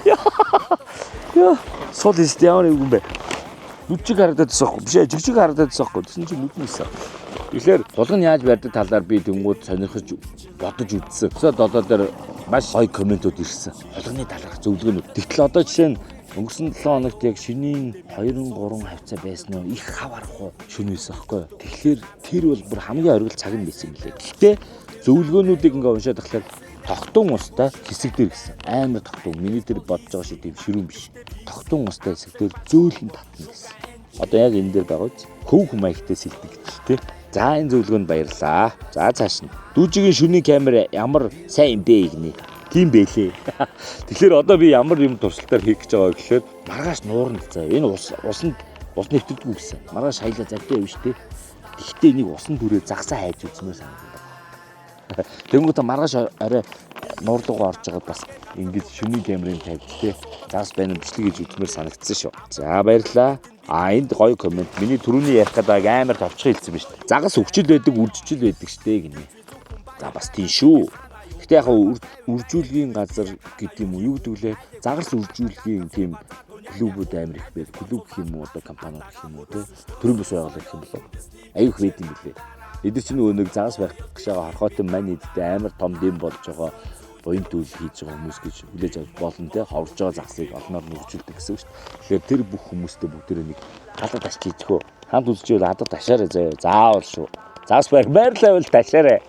Яа. Сул ист ямар юм бэ? Нүд чиг харагдчихсан биш ээ жигжиг харагдчихсан. Тэсэн чинь нүд нээсэн. Тэгэхээр хулган яаж барьдаг талаар би тэнгууд сонирхож бодож үзсэн. Тэгээд одоо дээр маш гоё комментууд ирсэн. Хулганы талаарх зөвлөгөөнүүд. Тэгтэл одоо жишээ нь өнгөрсөн 7 хоногт яг шинийн 2-3 хавцаа байсан нь их хав арахгүй шөнөөс байхгүй. Тэгэхээр тэр бол бүр хамгийн оргил цаг нь байсан гэлээ. Гэхдээ зөвлөгөөнүүдийг ингээ уншаад тахлаар тогтун устай хэсэг дээр гэсэн. Амар тогтун. Миний тэр бодож байгаа шиг тийм ширүүн биш. Тогтун устай хэсэг дээр зөөлхөн татна гэсэн. Одоо яг энэ дээр байгаа үз. Хөвх маягтай сэлдэг гэж тий. За энэ зөвлөгөөнд баярлаа. За цааш нь. Дүүжигийн шүний камер ямар сайн юм бэ гинэ. Тийм байлээ. Тэгэхээр одоо би ямар юм туршилтаар хийх гэж байгаа гэхээр маргааш нуурна заа. Энэ усны нэвтрдэггүй гэсэн. Маргааш шаялаа завтай юм шүү дээ. Гэхдээ энийг усан дүрээ загсаа хайж үзмээр санагдав. Тэнгуүтэ маргааш арай нуурдуугаа орж байгаа бас ингэж шүний камерын тавьж тээ. Загас байна бичлэг гэж үзмээр санагдсан шүү. За баярлалаа. Энд гоё коммент. Миний түрүүний ярих гэдэг амар товчхон хэлсэн биз дээ. Загас өвчл байдаг, үржижил байдаг штэ гинэ. За бас тийм шүү. Гэтэ яг үржүүлгийн газар гэдэг юм уу юу гэдэг лээ. Загас үржүүлгийн тийм клубүүд амар их байл. Клуб гэх юм уу одоо компаниуд гэх юм уу те. Төрийн бус байгууллага гэх юм болов. Аюух байд юм билээ. Эдгээр чинь нөгөө нэг загас байх гэж байгаа хорхоотын мань эдтэй амар том дэм болж байгаа. Буян төл хийж байгаа хүмүүс гэж хүлээж авч болно те. Ховж байгаа загсыг олноор нөхцөлдөг гэсэн үг шүү дээ. Тэгэхээр тэр бүх хүмүүстэй бүгдээ нэг хадад ташч хийчихөө. Хамт үзчихвэл хадад ташаарай заяа. Заавал шүү. Загас байх байрлал ташаарай.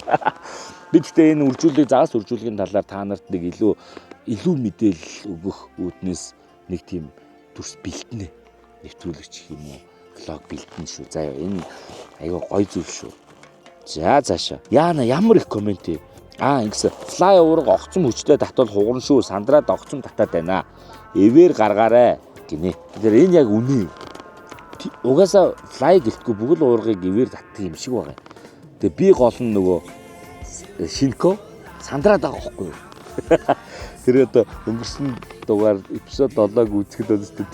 Бид гэхдээ энэ үржүүлгийг загас үржүүлгийн талаар та нарт нэг илүү мэдээлэл өгөх үүднээс нэг тийм төрс бэлтэнэ. Нэвтрүүлэгч юм уу? Влог бэлтэн шүү. Заяа энэ аюу гоё зүйл шүү. За цаашаа. Яана ямар их коммент ээ. Ингэсэн флай уурга огцом хүчтэй татвал хугарна шүү. Сандраад огцом татаад байна. Эвэр гаргаарай гинэ. Тэгэхээр энэ яг үнэ. Угаасаа флай гэлтгүй бүгд уургыг эвэр татдаг юм шиг байгаа. Тэгээ би гол нь нөгөө шинко сандраад байгаа байхгүй юу? Тэр одоо өнгөрсөн дугаар эпизод 7-г үзэхэд өстэй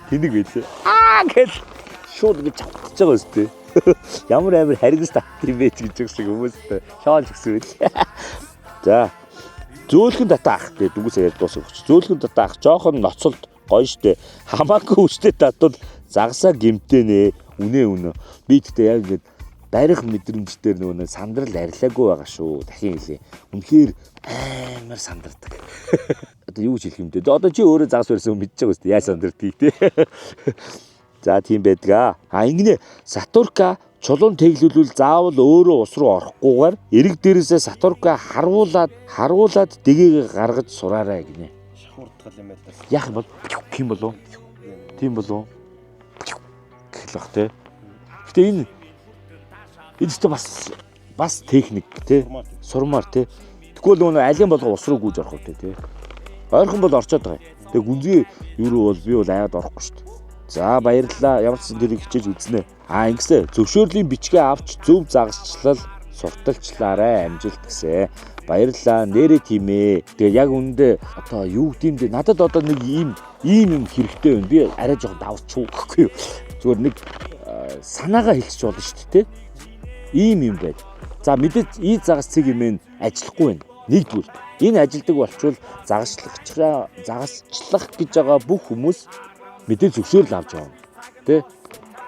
тэнэг байлээ. Гэл шууд гэж чавтаж байгаа өстэй. Ямар амар харгас татдаг юм бэ гэж шиг хүмүүстэй шоолж гисэн үл. За зөөлхөн татаах гэдэг дүгээс ярьж дуусах. Зөөлхөн татаах жоохон ноцолд гоё штэ. Хамаагүй хүчтэй татвал загсаа гимтэнэ. Үнэ. Би тэгтээ яг ингэж барих мэдрэмжээр нөгөө сандрал арилаагүй байгаа шүү. Дахин хэлье. Үнэхээр амар сандардаг. Одоо юу ч хэлэх юм бэ? Одоо чи өөрөө загас барьсан мэдчихэж байгаа үстэй. Яаж сандардгийг те. За тийм байдаг. Ингэнэ Сатурка чулуун тэглүүлвэл заавал өөрөө ус руу орохгүйгээр эрэг дээрээсээ Сатурка харуулад дэгийг гаргаж сураарай гинэ. Шахуурдгал юм байна. Яах юм бол тийм болов? Тийм болов? Гэхлэх те. Гэтэ энэ бас техник те. Сурмаар те. Тэгвэл нөгөө алин болго ус руу гүйж орох үү те. Ойрхон бол орчоод байгаа. Тэгээ гүнзгий юу руу бол би бол аяад орохгүй шүү дээ. За баярлалаа. Ямар ч зэрэг хичээж үзнэ. Ингэсэн зөвшөөрлийн бичгээ авч зөв загасчлал сурталчлаарай амжилт гэсэн. Баярлалаа. Нэрээ тийм ээ. Тэгээ яг үндэ одоо юу гэдэм бэ? Надад одоо нэг ийм юм хэрэгтэй байна. Би арай жоохон давсчихгүй гэхгүй юу. Зүгээр нэг санаагаа хэлчих болно шүү дээ. Ийм юм байд. За мэдээж загас цэг юм ажиллахгүй байна. Нэгдүгээр энэ ажилдаг болчвол загасчлах гэж байгаа бүх хүмүүс мэдээ зөвшөөрөл авч явна. Тэ?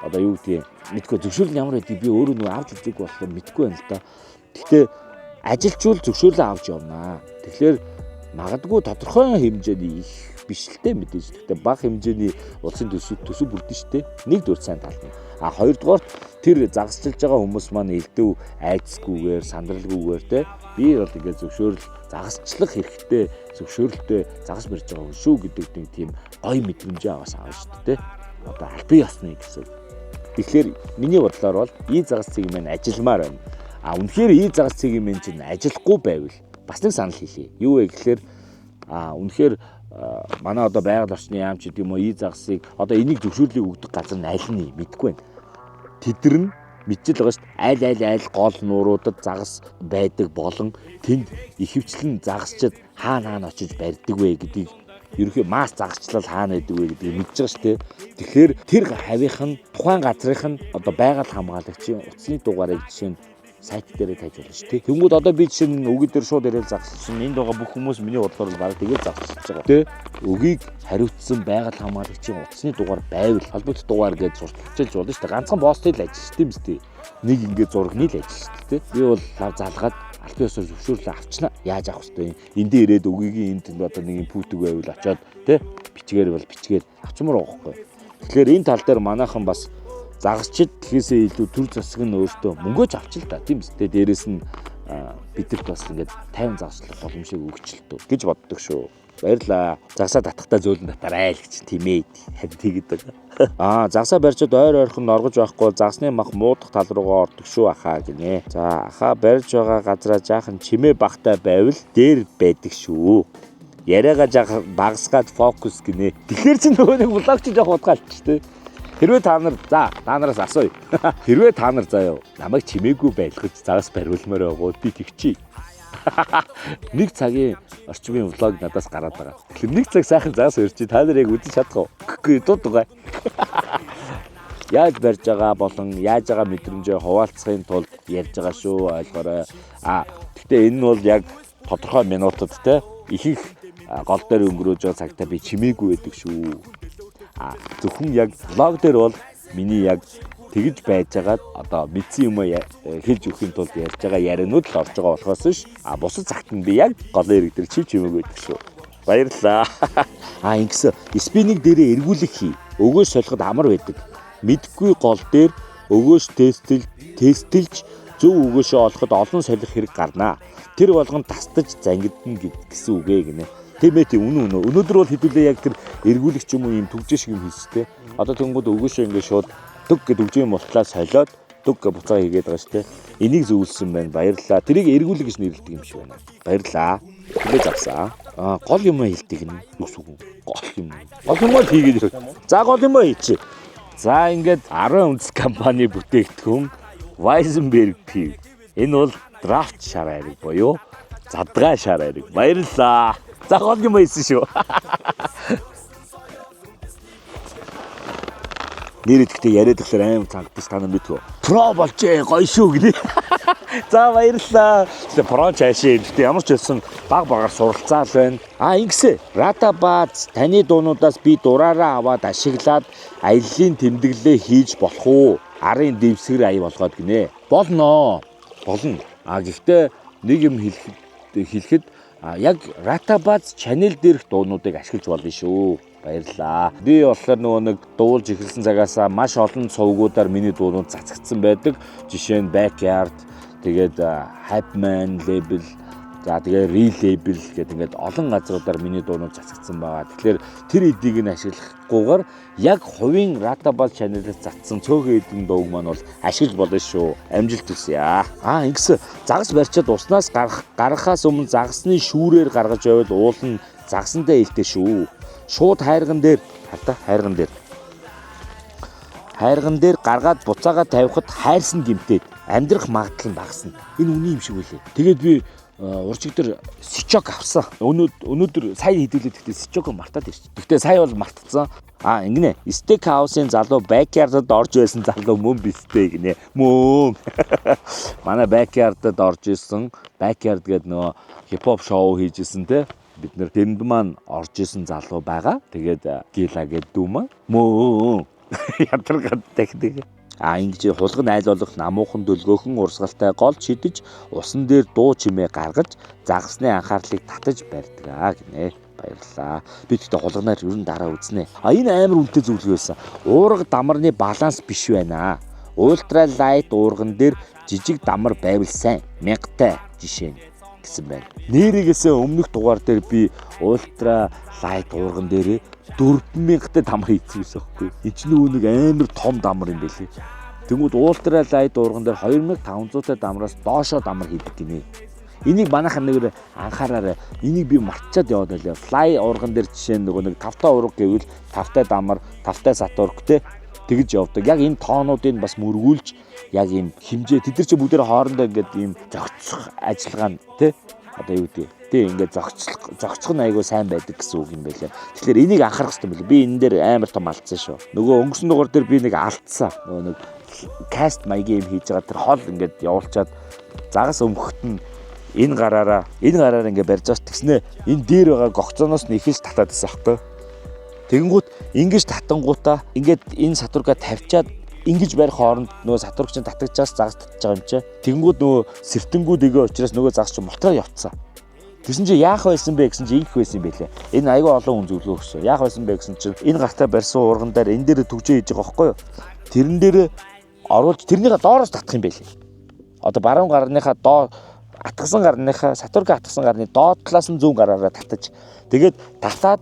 Одоо юу гэдгийг мэдгүй зөвшөөрөл ямар байдгийг би өөрөө нөгөө авч үзээгүй болохоор мэдгүй байна л да. Гэхдээ ажилчвал зөвшөөрлөө авч явнаа. Тэгэхээр магадгүй тодорхой хэмжээний их биш л дээ мэдээж. Гэхдээ бага хэмжээний улсын төсөв бүрдэн штэ. Нэгдүгээр сайн тал нь. Хоёрдугаар тэр загасчилж байгаа хүмүүс маань элдв айцгүйгээр сандралгүйгээр те би бол ингээд зөвшөөрөл загасчлах хэрэгтэй зөвшөөрөлтэй загас барьж байгаа шүү гэдэг нэг тийм гоё мэдрэмжээ аваас авна шүү дээ. Одоо албан ёсны гэсэн. Тэгэхээр миний бодлоор бол загас цэг маань ажилмаар байна. Үнэхээр ий загас цэгийн мен чинь ажиллахгүй байвал бас нэг санал хэлье. Юу вэ гэхээр үнэхээр манай одоо байгаль орчны яамч гэдэг юм уу ий загасыг одоо энийг зөвшөөрлийг өгдөг газар нь аль нь мэдэхгүй байна. Тэдэр нь мэдчихэл байгаа шүү дээ. Аль гол нууруудад загас байдаг болон тэнд ихэвчлэн загасчид хаана очиж барьдаг вэ гэдгийг ерөнхий масс загасчлал хаана байдаг вэ гэдгийг мэдж байгаа шүү дээ. Тэгэхээр тэр хавийнх нь тухайн газрынх нь одоо байгаль хамгаалагчийн утасны дугаарыг жишээ нь сайт дээрээ тавьж болно шүү дээ. Тэнгүүд одоо би жишээ нь үгээ дээр шууд ирэл загсалсан. Энд байгаа бүх хүмүүс миний бодлоор баг тэгээд загсалж байгаа. Тэ үгийг хариуцсан байгаль хамгаалагчийн утасны дугаар байвал холбогдох дугаар гэж сурталчилж болно шүү дээ. Ганцхан бостой л ажиллаж тийм биз дээ. Нэг ингээд зурагны л ажиллаж шүү дээ. Би бол лав залгаад албан ёсоор зөвшөөрлөө авчнаа. Яаж авах вэ? Энд дээр ирээд үгийн энд одоо нэг юм пүүтэг байвал очоод тэ бичгээр бол бичгээр авчмаар байгаа байхгүй. Тэгэхээр энэ тал дээр манайхан бас загасчид гэхээсээ илүү төр засаг нь өөртөө мөнгөж авч л та тийм биз дээ. Дээрээс нь бидэрт бас ингээд 50 загасчлах боломжийг өгч л төө гэж боддог шүү. Баярлаа. Загсаа татахтаа зөөлөн татаарай л гэж тийм ээ. Харин тэгээд байгаа. Загсаа барьчид ойрхон оргож байхгүй загсны мах муудах тал руугаа ордог шүү ахаа гинэ. За ахаа барьж байгаа газараа жаахан чимээ багтай байвал дээр байдаг шүү. Яриагаа жаахан багсгаад фокус гинэ. Тэгэхээр чи нөгөө нэг блогч жоох удгаалч тээ. Хэрвээ та нараас асууя. Хэрвээ та нар заяа намайг чимээгүй байлгаж загас бариулмаар байгаа би тэгчий. Нэг цагийн орчмын влог надаас гараад байгаа. Тэгэхээр нэг цаг сайхан загас өрчий та нар яг үзэж чадах уу? Үгүй дуудгаа. Яаж барьж байгаа болон яаж байгаа мэдрэмжээ хуваалцахын тулд ярьж байгаа шүү ойлгоорой. Гэхдээ энэ нь бол яг тодорхой минутад те их гол дээр өнгөрөөж байгаа цагтаа би чимээгүй байдаг шүү. Зөвхөн яг влог дээр бол миний яг тэгж байж байгаад одоо мэдсэн юм хэлж өхийн тулд ярьж байгаа яриануд л орж байгаа болохоос ш. Бусад цагт нь би яг голын ирэг дээр чимээг байдаг шүү. Баярлалаа. Ингэсэн спиннинг дээрээ эргүүлэх хий. Өгөөс солиход амар байдаг. Мэдхгүй гол дээр өгөөс тестэлж зөв өгөөшөө олоход олон солих хэрэг гарнаа. Тэр болгонд тастаж зангидна гэсэн үг гинэ. Тийм ээ үнэн. Өнөөдөр бол хэдүүлээ яг тэр эргүүлэх ч юм уу юм төгжээ шиг юм хийстэй. Одоо тэнгууд өгөөшөө ингээд шууд дүг гэдэг үгжийн мултлаа солиод дүг гэж буцаа хийгээд байгаа шүү дээ. Энийг зөвлөсөн байна. Баярлалаа. Тэрийг эргүүлэх гэж нэрлэдэг юм шиг байна. Баярлалаа. Хүлээж авсан. Гол юм хэлдэг нь юу гэсэн үг? Гол юм. Гол юм л хийгээд ирэх. За гол юм хийчих. За ингээд 10 үндэс компани бүтээгдэхүүн Weizenberg Pig. Энэ бол драфт шар айраг боёо. Задгай шар айраг. Баярлалаа. За гол юм хийсэн шүү. Нэр идэхтэй яриад ихлээр аим цагдаж та нар мэдгүй. Про болжээ гоё шүү гинэ. За баярлалаа. Тэгээ про чаашаа гэхдээ ямар ч хэлсэн багаар суралцаал байна. Ингэсэ Ратабааз таны дуунуудаас би дураараа аваад ашиглаад аяллаа тэмдэглэлээ хийж болох уу? Арын дэвсгэр ая болгоод гинэ. Болно. Гэхдээ нэг юм хэлэхэд яг Ратабааз channel дээрх дуунуудыг ашиглаж болно шүү. Баярлалаа. Би болохоор нөгөө нэг дуулж эхэлсэн цагаасаа маш олон цовгуудаар миний дуунууд цацагдсан байдаг. Жишээ нь Backyard, тэгээд Hypeman label, за тэгээд Re-label гэдэг ингээд олон газруудаар миний дуунууд цацагдсан байгаа. Тэгэхээр тэр эдийг нь ашиглахгүйгээр яг хувийн Ратабааз channel-ээс цацсан цөөхөн эдийн дууг маань бол ашиглаж болно шүү. Амжилт хүсье. Ингэсэн загас барьчаад уснаас гаргахаас өмнө загасны шүүрээр гаргаж байвал уул нь загсандаа илтэй шүү. Шууд хайрган дээр гаргаад буцаага тавихад хайрсан гимтээд амьдрах магадлал нь багасна. Энэ үний юм шиг үлээ. Тэгээд би урчиг дээр сичок авсан. Өнөөдөр сая хэдүүлээд гэхдээ сичок мартаад ирчих. Гэхдээ сая бол мартцсан. Ингэнэ. Steak House-ын залуу Backyard-д орж байсан залуу мөн бистэй гинэ. Мөн. Манай Backyard-д орж исэн. Backyard гэдэг нөгөө хипхоп шоу хийж исэн те. Бид нэр тэнд маань орж исэн залуу байгаа. Тэгээд гила гэдэг дүү маань мөө ядаргаад техник. Ингэж хулган айл болох намуухан дөлгөөхөн урсгалтай гол шидэж усан дээр дуу чимээ гаргаж загасны анхаарлыг татаж барьдаг гинэ. Баярлалаа. Би тэгтээ хулганаар ер нь дараа үзнэ. Энэ амар үнэтэй зөвлөгөө байсан. Уурга дамарны баланс биш байна. Ультра лайт уурган дээр жижиг дамар байвал сайн. Мянгатай жишээ нь гэсэн байна. Нэрийгээсээ өмнөх дугаар дээр би ультра лайт уурган дээрээ 4000-тай дамар хийчихсэн байхгүй. Энд ч нөгөө нэг амар том дамар юм байлээ. Тэнгүүд ультралайт уурган дээр 2500-тай дамраас доошоо дамар хийдэг гинэ. Энийг манайхан нэг анхаараарай. Энийг би мартчихад яваад байлаа. Fly уурган дээр жишээ нь нөгөө нэг 5-тай ураг гэвэл 5-тай дамар, 5-тай сатурк те тэгж явдаг. Яг энэ тоонуудыг бас мөргүүлж яг ийм хэмжээ тэд нар чи бүгдээ хоорондоо ингээд ийм зохицох ажиллагаа нь те одоо юу гэдэг. Тэ ингээд зохицох нь айгүй сайн байдаг гэсэн үг юм байлаа. Тэгэхээр энийг анхаарах хэрэгтэй юм билээ. Би энэ дээр амар том алдсан шүү. Нөгөө өнгөрсөн дугаар дээр би нэг алдсан. Нөгөө нэг каст маягийн юм хийж байгаа тэр хол ингээд явуулчаад загас өмгөхт нь энэ гараараа ингээд барьж байгаа тэгснэ энэ дээр байгаа гогцооноос нь ихэлж татаад байсан байхгүй. Тэгэнгүүт ингэж татангуудаа ингээд энэ сатурга тавьчаад ингэж барих хооронд нөгөө сатург чинь татагчаас загас татж байгаа юм чи. Тэгэнгүүт нөгөө сэртэнгүүд игээ учраас нөгөө загас чинь мултраа явцсан. Тэгсэн чи яах байсан бэ гэсэн чи их байсан юм байлээ. Энэ аюу олон хүн зөвлөө өгсөн. Яах байсан бэ гэсэн чи энэ гартаа барьсан урган дээр энэ дээр төгжөө хийж байгаа байхгүй юу? Тэрэн дээр оруулж тэрнийхээ доороос татах юм байлээ. Одоо баруун гарныхаа доо атгсан гарныхаа сатург атгсан гарны доод талаас нь зүүн гараараа татаж тэгээд татаад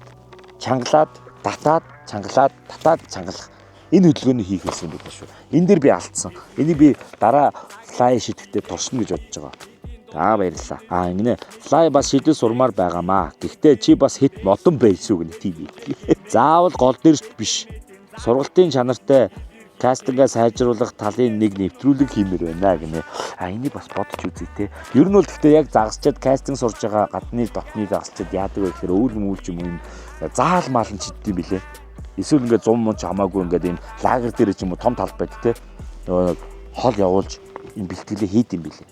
чангалаад чангалах энэ хөдөлгөөнийг хийх гэсэн юм байна шүү. Энэ дээр би алдсан. Энийг би дараа флай шидэхдээ туршина гэж бодож байгаа. За баярлалаа. Ингэнэ флай бас шидэд сурмаар байгаамаа. Гэхдээ чи бас хит модон байсан үг нэ тийм. Заавал гол дээр биш. Сургалтын чанартай кастинга сайжруулах талын нэг нэвтрүүлэг хиймээр байна гинэ. Энийг бас бодож үзье те. Ер нь бол гэхдээ яг загасчаад кастинг сурж байгаа гадны дотны загасчаад яадаг вэ гэхээр өөр мүүлж юм заал маалан чидд юм билэ. Эсвэл ингээд 100 мунч хамаагүй ингээд энэ лагер дээр ч юм уу том талбайд те. Нөгөө хол явуулж энэ бэлтгэлээ хийд юм билэ.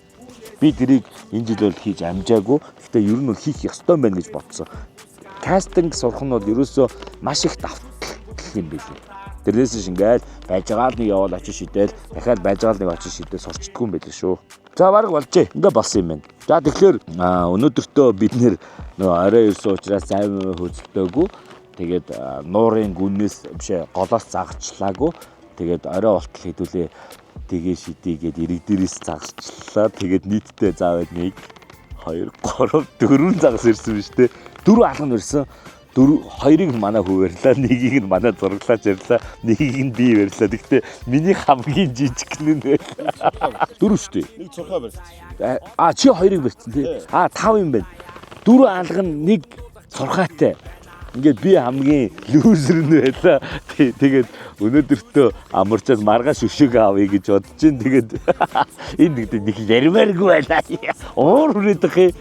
Би тэрийг энэ жил бол хийж амжаагүй. Гэхдээ ер нь бол хийх ёстой байна гэж бодсон. Кастинг сурах нь бол ерөөсөө маш их давтал юм билээ. Тэрнээс шингээл байж байгаа нэг явал очиж шидэл дахиад байж байгаа нэг очиж шидэл сурчдаггүй юм байлээ шүү. За баг болжээ. Ингээ болсон юм байна. За тэгэхээр өнөөдөртөө бид нэр нөгөө орой ирсэн учраас сайн хөөцөлтөөгүй. Тэгээд нуурын гүнээс бишээ голоос загчлаагүй. Тэгээд орой болтол хэдүүлээ тэгээ шидийгээд ирэг дээрээс загсчлаа. Тэгээд нийтдээ заавал 1 2 3 4 загас ирсэн биз дээ. 4 алган ирсэн. 2-ыг манай хүү барьлаа, 1-ийг нь манай зураглаач барьлаа, 1-ийг нь би барьлаа. Гэхдээ миний хамгийн жижиг нь байлаа. 4 шүү дээ. 1 цурхаа барьсан. Чи 2-ыг барьсан тий. 5 юм байна. 4 алган 1 цурхаатай. Ингээд би хамгийн лүүзер нь байлаа. Тэгээд өнөөдөртөө амарчаад маргааш өшөөг авъя гэж бодож чинь тэгээд энэ нэг ярмааргүй байлаа. Уур хүрээдэх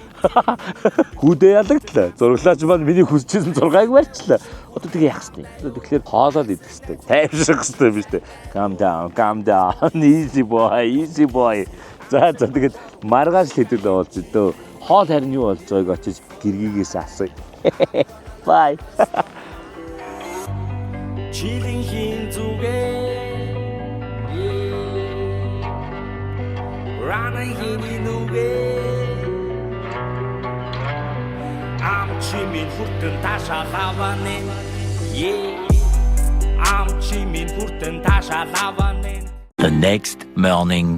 хүүдээ ялагдлаа. Зурглаач маань миний хүсчихсэн зургааг барьчлаа. Одоо тэгээ яах вэ? Тэгэхээр хоолол идэх хэрэгтэй. Тайвшрах хэрэгтэй биш үү? Calm down. Easy boy. За тэгээд маргааш хэдүүлээ болж өдөө. Хоол харин юу болж байгааг очиж гэргийгээс асууя. Bye. Chilling in zuge Running in nuge I'm chimin furten tasha lavanen I'm chimin furten tasha lavanen. The next morning.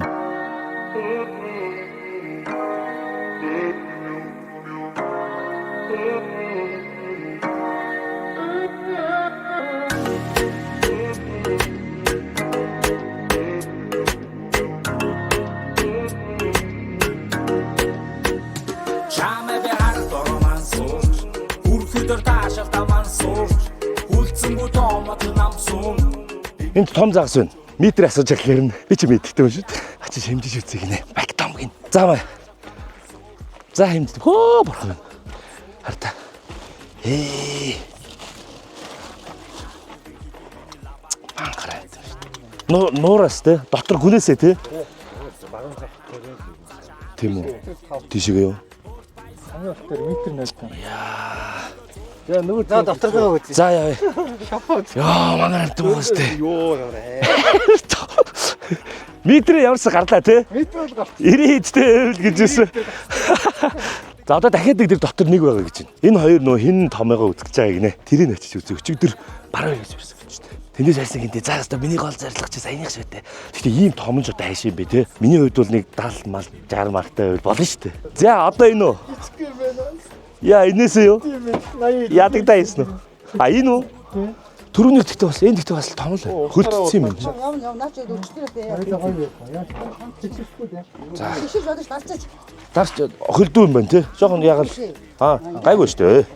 Энд том загас байна. Метр асууж яхаар нь би ч мэддэг юм шүү дээ. Очиж хэмжиж үзье гинэ. Бактом гин. За хэмждэг. Хөө бурхан. Харта. Анхаарай. Нуураас те дотор гүнээсээ те. Тийм үү. Тийшээ юу? Хамгийн хөлтөр метр найсан. За нөгөө доторгоо үзье. За яа. Яа манай хамт уустай. Йоо яваа. Метр ямарсаа гарлаа те. Метр бол гарч. 90 хэдтэй гэж юусэн. За одоо дахиад нэг тэр дотор нэг байгаа гэж байна. Энэ хоёр нөө хин томьёогоо үзэж байгаа гинэ. Тэрийг очиж үзээ. Өчигдөр бараа гэж ирсэн гэж байна. Тэндээс хайсан гинэ. За хэвээр миний гол зорилго чи саяных шүү дээ. Гэхдээ ийм томж одоо хайш юм бэ те. Миний хувьд бол нэг 70 мал 60 малтай байл болно шүү дээ. За одоо энэ үү? Яа энэсээ юу? Ядагдаа ийсэн үү? Энэ үү? Төрөөнөр тэгтээ бас энэ тэгтээ бас том л хөлтсөн юм байна. Яв наач өчтөртэй яа. Хоёроо гоё яа. Чиччихгүй дээ. Шиш бодож дарцаач. Дарч хөлдөө юм байна тий. Жохон ягаад гайгүй шүү дээ.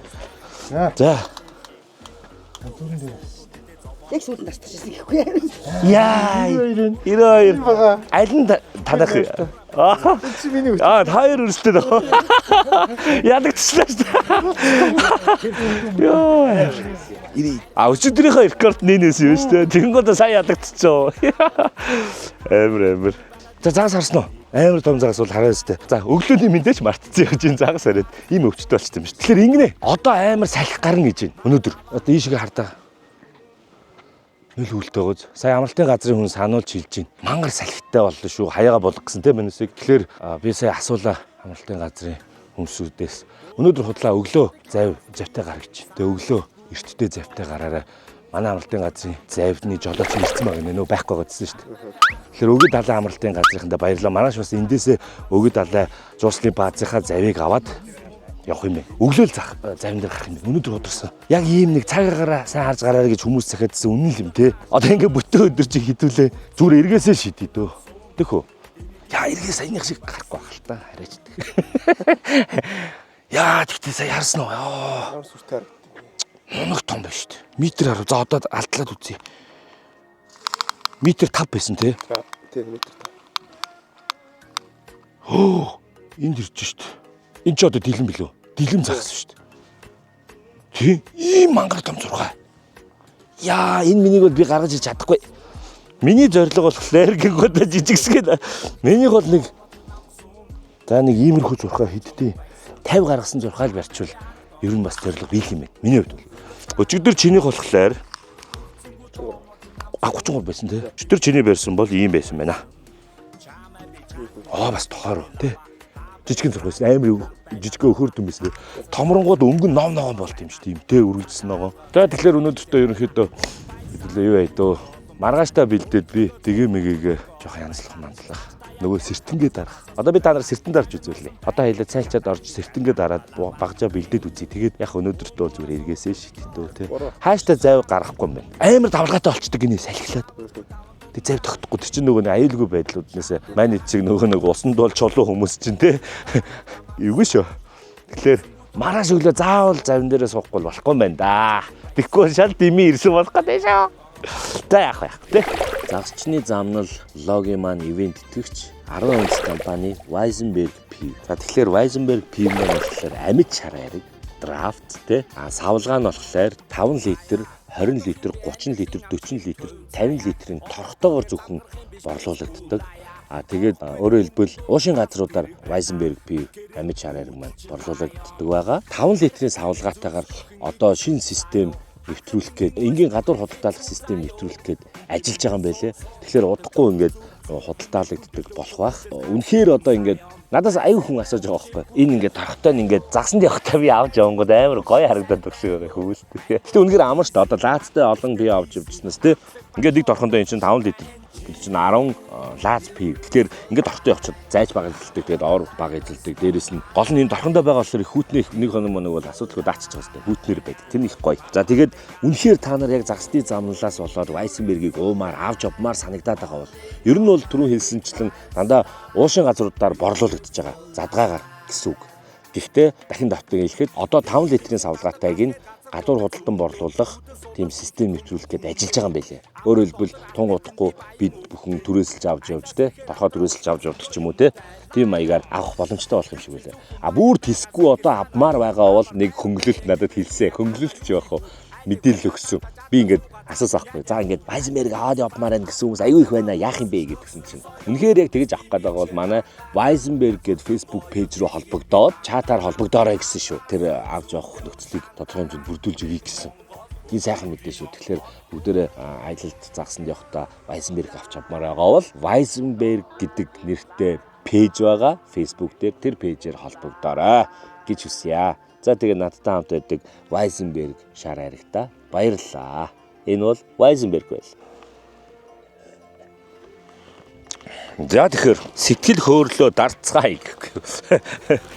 За. Яг сүйд дарцаачсан гэхгүй яа. Яа. 92. Аль нь танах Чи миний үст. таяр өрсөлдөд байгаа. Ядагчлаа шүү дээ. Йоо. Өчигдрийнхөө рекорд нэнээс юм шүү дээ. Тэнгууд сая ядагдчихоо. Амар. За загас харсан уу? Амар том загас бол хараа өстэй. За өглөөний мэдээж мартцсан явж ин загас хараад ийм өвчтөй болчихсон юм шүү. Тэгэхээр ингэнэ. Одоо амар салхи гарна гэж байна. Өнөөдөр. Одоо ийшгээ хардаа. Нөл үлдээ гоц. Сая амралтын газрын хүн сануулж хэлж байна. Мангар салхитай боллоо шүү. Хаяга болгох гэсэн тийм минусыг. Тэгэхээр би сая асуулаа амралтын газрын хүмүүсүүдээс. Өнөөдөр худлаа өглөө завтай гар гэж. Тэгээ өглөө эрттэй завтай гараараа манай амралтын газрын завьдны жолооч ирсэн байгаа нөө байхгүй гэсэн шүү дээ. Тэгэхээр өгөд далайн амралтын газрынхандаа баярлалаа. Манайш бас эндээсээ өгөд далайн жуулчлалын баазынхаа завийг аваад явах юм бэ. Өглөөл завин дээр гарах юм бэ. Өнөөдөр удирсан. Яг ийм нэг цагаараа сайн харж гараарай гэж хүмүүс захиадсан үнэн л юм те. Одоо ингээ бүтэн өдөр чи хідүүлээ. Зүгээр эргээсээ шийдээ дөө. Тэхүү. Яа эргээ саяных шиг гарахгүй байх л та. Хараач. Яа тэгтээ сая харсан уу? Ямар сүртэй харагдав. Нэг том байна шүү дээ. Метр харав. За одоо алдлаад үзье. Метр 5 байсан те. Тийм метр 5. Энд ирж шүү дээ. Энд ч одоо дэлэн билүү? Дэлэн загсан шүү дээ. Тийм. Ийм мангар том зургаа. Яа, энэ минийг бол би гаргаж иж чадахгүй. Миний зорилго болохоор гингуудаа жижигсгээд. Минийх бол нэг иймэрхүү зурхаа хэдтэй 50 гаргасан зурхаа л барьчвал ер нь бас зорилго биелэх юм байна. Миний хувьд бол. Өчигдөр чинийх болохоор 33 байсан тий. Өчигдөр чиний барьсан бол ийм байсан байна. Бас тохоор тий. Жижигэн зурхаас амар жижигэн өхөр дүн байсан. Томронгууд өнгөн ном ногоон болт юм шүү дээ. Тэ үргэлжсэн ногоон. За тэгэхээр өнөөдөртөө ерөнхийдөө юу яа дөө маргааштай бэлдээд би тэгээ мэгийг жоох янзлах. Нөгөө сэртэнгээ дарах. Одоо би та нар сэртэн дарж үзүүлээ. Одоо хоёлаа цайлчаад орж сэртэнгээ дараад багжаа бэлдээд үзье. Тэгээд яг өнөөдөртөө зүгээр эргээсээ шийдтөө тий. Хааштай зав гаргахгүй юм байна. Амар давлгаатай болчдөг гинэ салхилаад. Тэг зав тогтохгүй тэр чинь нөгөө аюулгүй байдлууднаас маань эцэг нөгөө нэг усан дуул чулуу хүмүүс чинь тий. Эвгүй шүү. Тэгэхээр маргааш өглөө заавал завин дээрээ суухгүй болохгүй юм байна да. Тэгэхгүй шал дими ирсэн болох гэдэг шүү. За яах вэ тий. Загасчны замнал логийн маань ивент итгэгч 10 онц компани Weizenberg P. За тэгэхээр Weizenberg P маань болохоор амьд шараарыг драфт тий. Савлгаа нь болохоор 5 литр 20 литр, 30 литр, 40 литр, 50 литрийн торхтойгоор зөвхөн борлуулагддаг. Тэгээд өөрөөр хэлбэл уушин газруудаар Weizenberg P амьд шараарыг маань борлуулагддаг байгаа. 5 литрийн савлгаатайгаар одоо шинэ систем нэвтрүүлэх гээд энгийн гадуур худалдаалах систем нэвтрүүлэх гээд ажиллаж байгаа юм байлээ. Тэгэхээр удахгүй ингээд худалдаалагддаг болох байх. Үнэхээр одоо ингээд надаас аюу хүн асууж байгаа байхгүй. Энэ ингээд торхтой нь ингээд загсанд явахтаа би авч явангууд амар гоё харагдаад багшиг байгаа хүмүүс. Гэтэ үнэхээр амар шүү дээ. Одоо лаацтай олон би авч явчихснаас тий. Ингээд нэг торхондоо эн чинь 5 литр чинь 10 лаац пив. Тэгэхээр ингээд торхтой явчихад зайж баг эзэлдэг. Тэгээд ор баг эзэлдэг. Дээрээс нь гол нь энэ торхондоо байгаа болохоор хүүтний нэг хоног моног бол асуудалгүй даачиж байгаа шүү дээ. Хүүтнэр байдаг. Тэр их гоё. За тэгээд үнэхээр та нар яг загсны замналаас болоод Weizenberg-ийг уумаар авч явмаар санагдаад байгаа бол ер нь бол түрүү хэлсэнчлэн дандаа уушин газруудаар борлуулагдаж байгаа. Задгаагаар гэсэн үг. Гэхдээ дахин давтан хэлэхэд одоо 5 литрийн савлгаатайг нь гадуур худалдан борлуулах тийм систем нэвтрүүлэх гээд ажиллаж байгаа юм байлээ. Өөрөөр хэлбэл тун удахгүй бид бүхэн түрээсэлж авч явж те торхоо түрээсэлж авч явдаг ч юм уу те тийм маягаар авах боломжтой болох юм шиг байлээ. Бүр тэсгүй одоо авмаар байгаа бол нэг хөнгөлөлт надад хэлсэн. Хөнгөлөлт ч яах вэ? Мэдээлэл өгсөн. Би ингээд асуусаахгүй. За ингээд Weizenberg аваад явмаар байна гэсэн хүмүүс аюу их байна. Яах юм бэ гэдгсэн чинь. Үнэхээр яг тэгэж авах гэдэг бол манай Weizenberg гэдэг Facebook пэйж рүү холбогдоод чатаар холбогдоорой гэсэн шүү. Тэр авч явах нөхцөлийг тодорхой хэмжээнд бүрдүүлж өгье гэсэн. Энэ сайхан мэдээ шүү. Тэгэхээр бүгдээрээ аялалд загсанд явахдаа Weizenberg авч авмаар байгаа бол Weizenberg гэдэг нэртэй пэйж байгаа. Facebook дээр тэр пэйжээр холбогдоорой гэж хүсье. За тэгээ надтай хамт байдаг Weizenberg шар харигта баярлалаа. Энэ бол Weizenberg байл. За тэгэхээр сэтгэл хөөрлөө дарцгаая гэхгүй.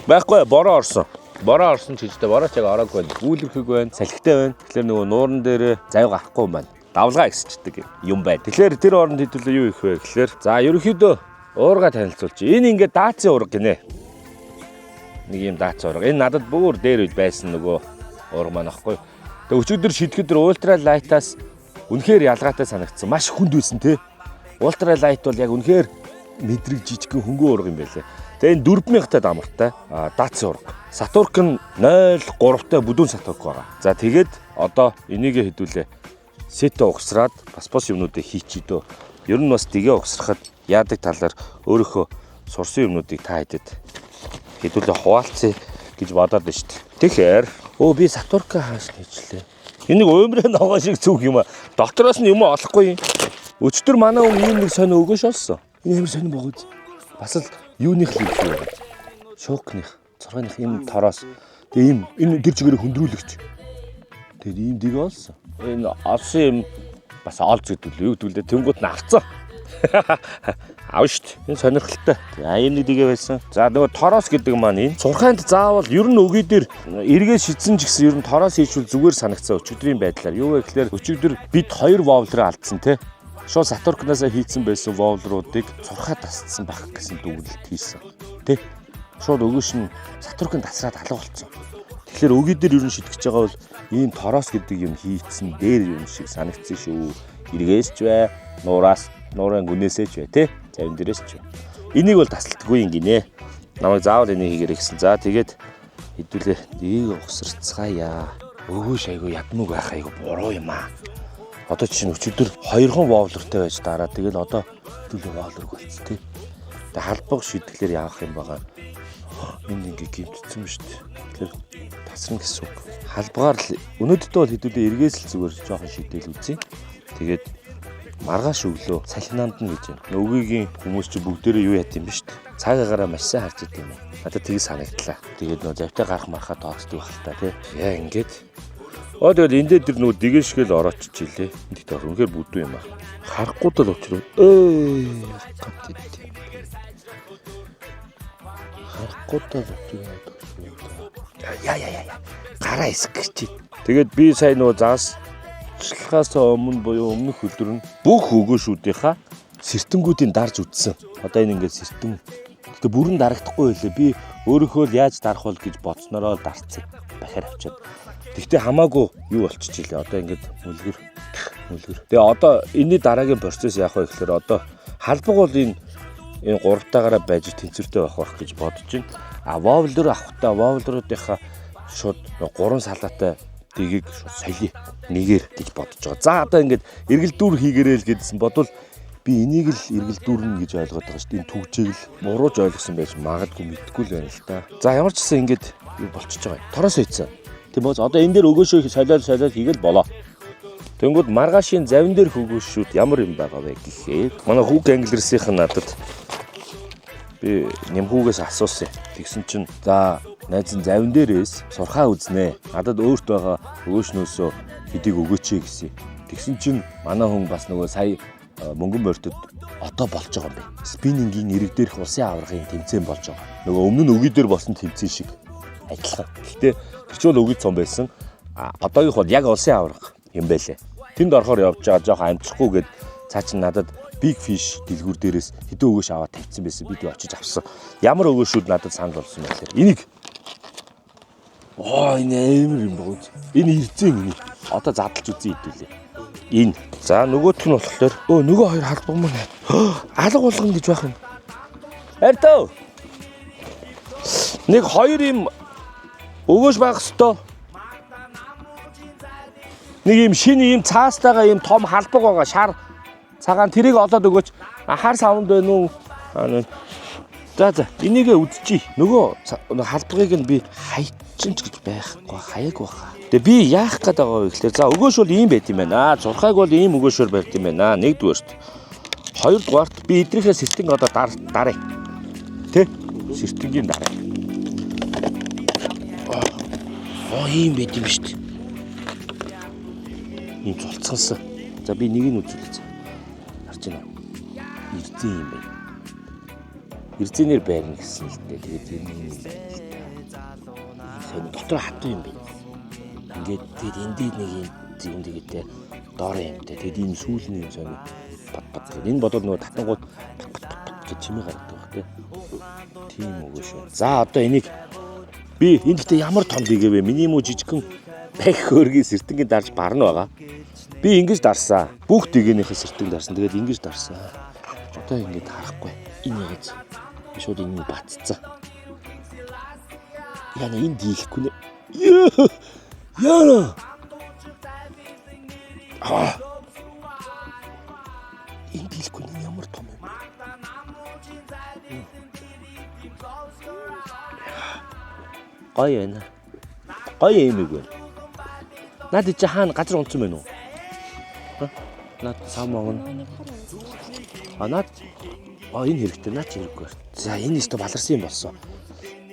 Байхгүй бороо орсон. Бороо орсон ч гэжтэй борооч яг ороогүй байна. Гүүлэрхэг байна, салхитай байна. Тэгэхээр нөгөө нууран дээр зайг авахгүй юм байна. Давлгаа ихсчдэг юм байна. Тэгэхээр тэр оронд хэдүүлээ юу их вэ гэхээр за ерөнхийдөө уурга танилцуулж. Энэ ингээд даацын уурга гинэ. Нэг юм даацын уурга. Энэ надад бүр дээр үед байсан нөгөө уурга маань аахгүй. Тэгээ өчигдөр шидэхэд ультра лайтаас үнэхээр ялгаатай санагдсан. Маш хүнд байсан те. Ультра лайт бол яг үнэхээр мэдрэг жижигхэн хөнгөн уурга юм байлээ. Тэгээ энэ 4000-тай дамартай даацын уурга. Сатурк нь 0.3-тай бүдүүн сатурк байгаа. За тэгээд одоо энийг хэдүүлээ сетэ угсраад бас юмнуудыг хийчихдээ. Ер нь бас дэгээ угсрахад яадаг талаар өөрийнхөө сурсан юмнуудыг та хэдүүлээ хуваалцъя гэж бодоод байна шүү дээ. Тэгэхээр би сатурка хааш хийжлээ. Энийг уймраа ногоо шиг зүг юм а. Доктороос нь юм олохгүй. Өчтөр манай хүн ийм нэг сонио өгөөш олсон. Энэ ямар сонио богоц. Бас л юуных л юм байна. Шокных, цоргойных энэ тороос. Тэгээ энэ тэр чигээр хөндрүүлэгч. Тэгээд ийм дэг олсон. Энэ олсон юм бас олж гэдвэл юу гэдвэл тэнгуут нь авцсан. Аав штт. Энэ сонирхолтой. Ийм нэг дэгээ байсан. За нөгөө тороос гэдэг маань энэ цурхайнд заавал ер нь өгөө дээр эргээ шидсэн ч гэсэн ер нь тороос хийшүүл зүгээр санагцсан өчигдрийн байдлаар. Юу вэ гэхээр өчигдөр бид 2 вовлероо алдсан те. Шууд сатуркнаас хийцэн байсан вовлеруудыг цурхаа тасцсан байх гэсэн дүгнэлт хийсэн. Тэ? Шууд өгөөш нь сатуркын тасраад алга болцсон. Тэгэхээр өгөө дээр ер нь шидэж байгаа бол ийм тороос гэдэг юм хийцэн дээр юм шиг санагдсан шүү. Эргээс ч бай, нуурын гүнээсээ ч бай, тэ? Завин дээрээс ч бай. Энийг бол тасалдаггүй юм гинэ. Намайг заавал энийг хийгэрэй гэсэн. За тэгээд хэдүүлээ ийг угсарцгаая. Өгөөш айгу ядмаг байх айгу буруу юм аа. Одоо чинь өчигдөр 2 вовлертэй байж дараа тэгэл одоо хэдүүлээ вовлерг болц тий. Тэгээ халбаг шидэглэр яах юм байгаа. Энд ингээ гимтсэн юм шүү дээ. Тэгэхээр тасран гэсэн үг. Халбгаар л өнөөдөртөө бол хэдүүлээ эргээс л зүгээр жоохон шидээл үзье. Тэгээд маргааш өглөө салхинанд нь гэж байна. Өвгөгийн хүмүүс чи бүгдээрээ юу яд юм бэ шүү дээ. Цагаагаараа маш сайн харж идэв юм. Надад тгий санагдлаа. Тэгээд нөө завтай гарах мархаа тоогсдог байх л та тий. Яа ингээд тэгэл энэ дээр нөгөө дэгэшгэл ороочч илээ. Энд дээр үнэхээр бүдүү юм аа. Харахгүй л учраас харахгүй л яа. Гараа эсгэж. Тэгээд би сая нөгөө зааслахаас өмнө буюу өмнөх өдөр нь бүх өгөөшүүдийнхаа сэртэнгүүдийн дарж үтсэн. Одоо энэ ингээд сэртэн. Гэтэ бүрэн дарагдахгүй байлээ. Би өөрийнхөө л яаж дарах вэ гэж бодсноороо дарцсан. Бахаар авчаад. Тэгтээ хамаагүй юу болчихжээ лээ. Одоо ингээд мүлгэр. Тэгээ одоо энэний дараагийн процесс яах вэ гэхээр одоо халбаг бол энэ 3-таагаараа байж тэнцвэртэй байх гэж бодож байна. Вовлер авахтаа вовлеруудынхаа шууд 3 салаатай дэгийг шууд солиё. Нэгээр гэж бодож байгаа. За одоо ингээд эргэлдүүр хийгээрэй л гэдсэн бодвол би энийг л эргэлдүүрнэ гэж ойлгоод байгаа шүү дээ. Энэ түгжээг л мурууж ойлгосон байж магадгүй мэдгүй л байна л та. За ямар ч гэсэн ингээд болчихж байгаа. Тороос үйцэн. Тийм бооз одоо энэ дээр өгөөшөө солиод хийгээл болоо. Тэнгүүд маргаашийн завин дээр өгөөшүүд ямар юм байгаа вэ гэхээр манай хүүг англиэрсийнх нь надад би нэмхүүгээс асуусан. Тэгсэн чинь за найз нь завин дээрээс сурхаа үзнэ. Надад өөрт байгаа өгөөшнөөсөө хэдийг өгөөч гэсэн. Тэгсэн чинь манай хүн бас нөгөө сая мөнгөн морьтод одоо болж байгаа юм бэ. Спиннингийн ирэг дээрх улсын аваргын тэмцээн болж байгаа. Нөгөө өмнө нь өгөө дээр болсон тэмцээн шиг адилхан. Гэхдээ тэр чинь өгөө цом байсан. Одоогийнх бол яг улсын аварга юм байлээ. Тэнд орохоор явж байгаа жоохон амжихгүй гээд цаа чин надад Big Fish дэлгүүр дээрээс хэдэн өгөөш аваад тавьсан байсан. Би очиж авсан. Ямар өгөөшүүд надад санал болсон байлээ. Энийг энэ амар юм байна. Энэ ирзэн энэ. Одоо задлж үзье хэдүүлээ. Энэ. За нөгөөх нь болохоор нөгөө хоёр халбаг маань алга болгоно гэж байх юм. Хайртаа. Нэг хоёр юм өгөөш байх ёстой. Нэг юм шинэ юм цаастайгаа юм том халбаг байгаа шар цагаан тэрийг олоод өгөөч. Хар савнд байна уу? За энийгээ үдчихье. Нөгөө халбагыг нь би хайчин ч гэж байхгүй хаяг баха. Тэгээ би яах гээд байгаа вэ гэхээр за өгөөш бол ийм байт юм байна. Зурхайг бол ийм өгөөшөөр барьд юм байна. Нэгдүгээрт. Хоёрдугаарт би эдрийнхээ сэртэнг одоо дараа. Тэ? Сэртэнгийн дараа. Ийм байт юм шүү дээ. Ийм цолцсон. За би нэг нь үзүүлээ. Харж байна. Ирзэн юм байна. Ирзэнээр байрна гэсэн л дээ. Тэгээд энэ сайн дотор хатуу юм бэ. Ингээд тэгэд эндээ нэг юм тэгэдтэй доор юмтэй. Тэгэд ийм сүүлийн юм сайн бат. Энэ бодвол нөгөө татангууд гэж чимээ гаргадаг баг тий. Тийм үгүй шүү. За одоо энийг би энэ гэхдээ ямар том дэгэвэ? Миний муу жижигхэн бэх хөргийн сэртэнгийн дарж барна байгаа. Би ингэж дарсан. Бүх дэгээнийхээ сэртэнг дарсан. Тэгээд ингэж дарсан. Одоо ингэж харахгүй. Энэ яаж шууд энэ батцсан. Яна энэ дийлэхгүй нэ. Яна. Энэ дийлэхгүй нэ ямар том юм бэ? Гоё байна. Гоё юм уу? Надад чи хаана газар унтсан байна уу? Наад самогон. Наад энэ хэрэгтэй, наад чи хэрэггүй. За энэ өстө баларсан юм болсон.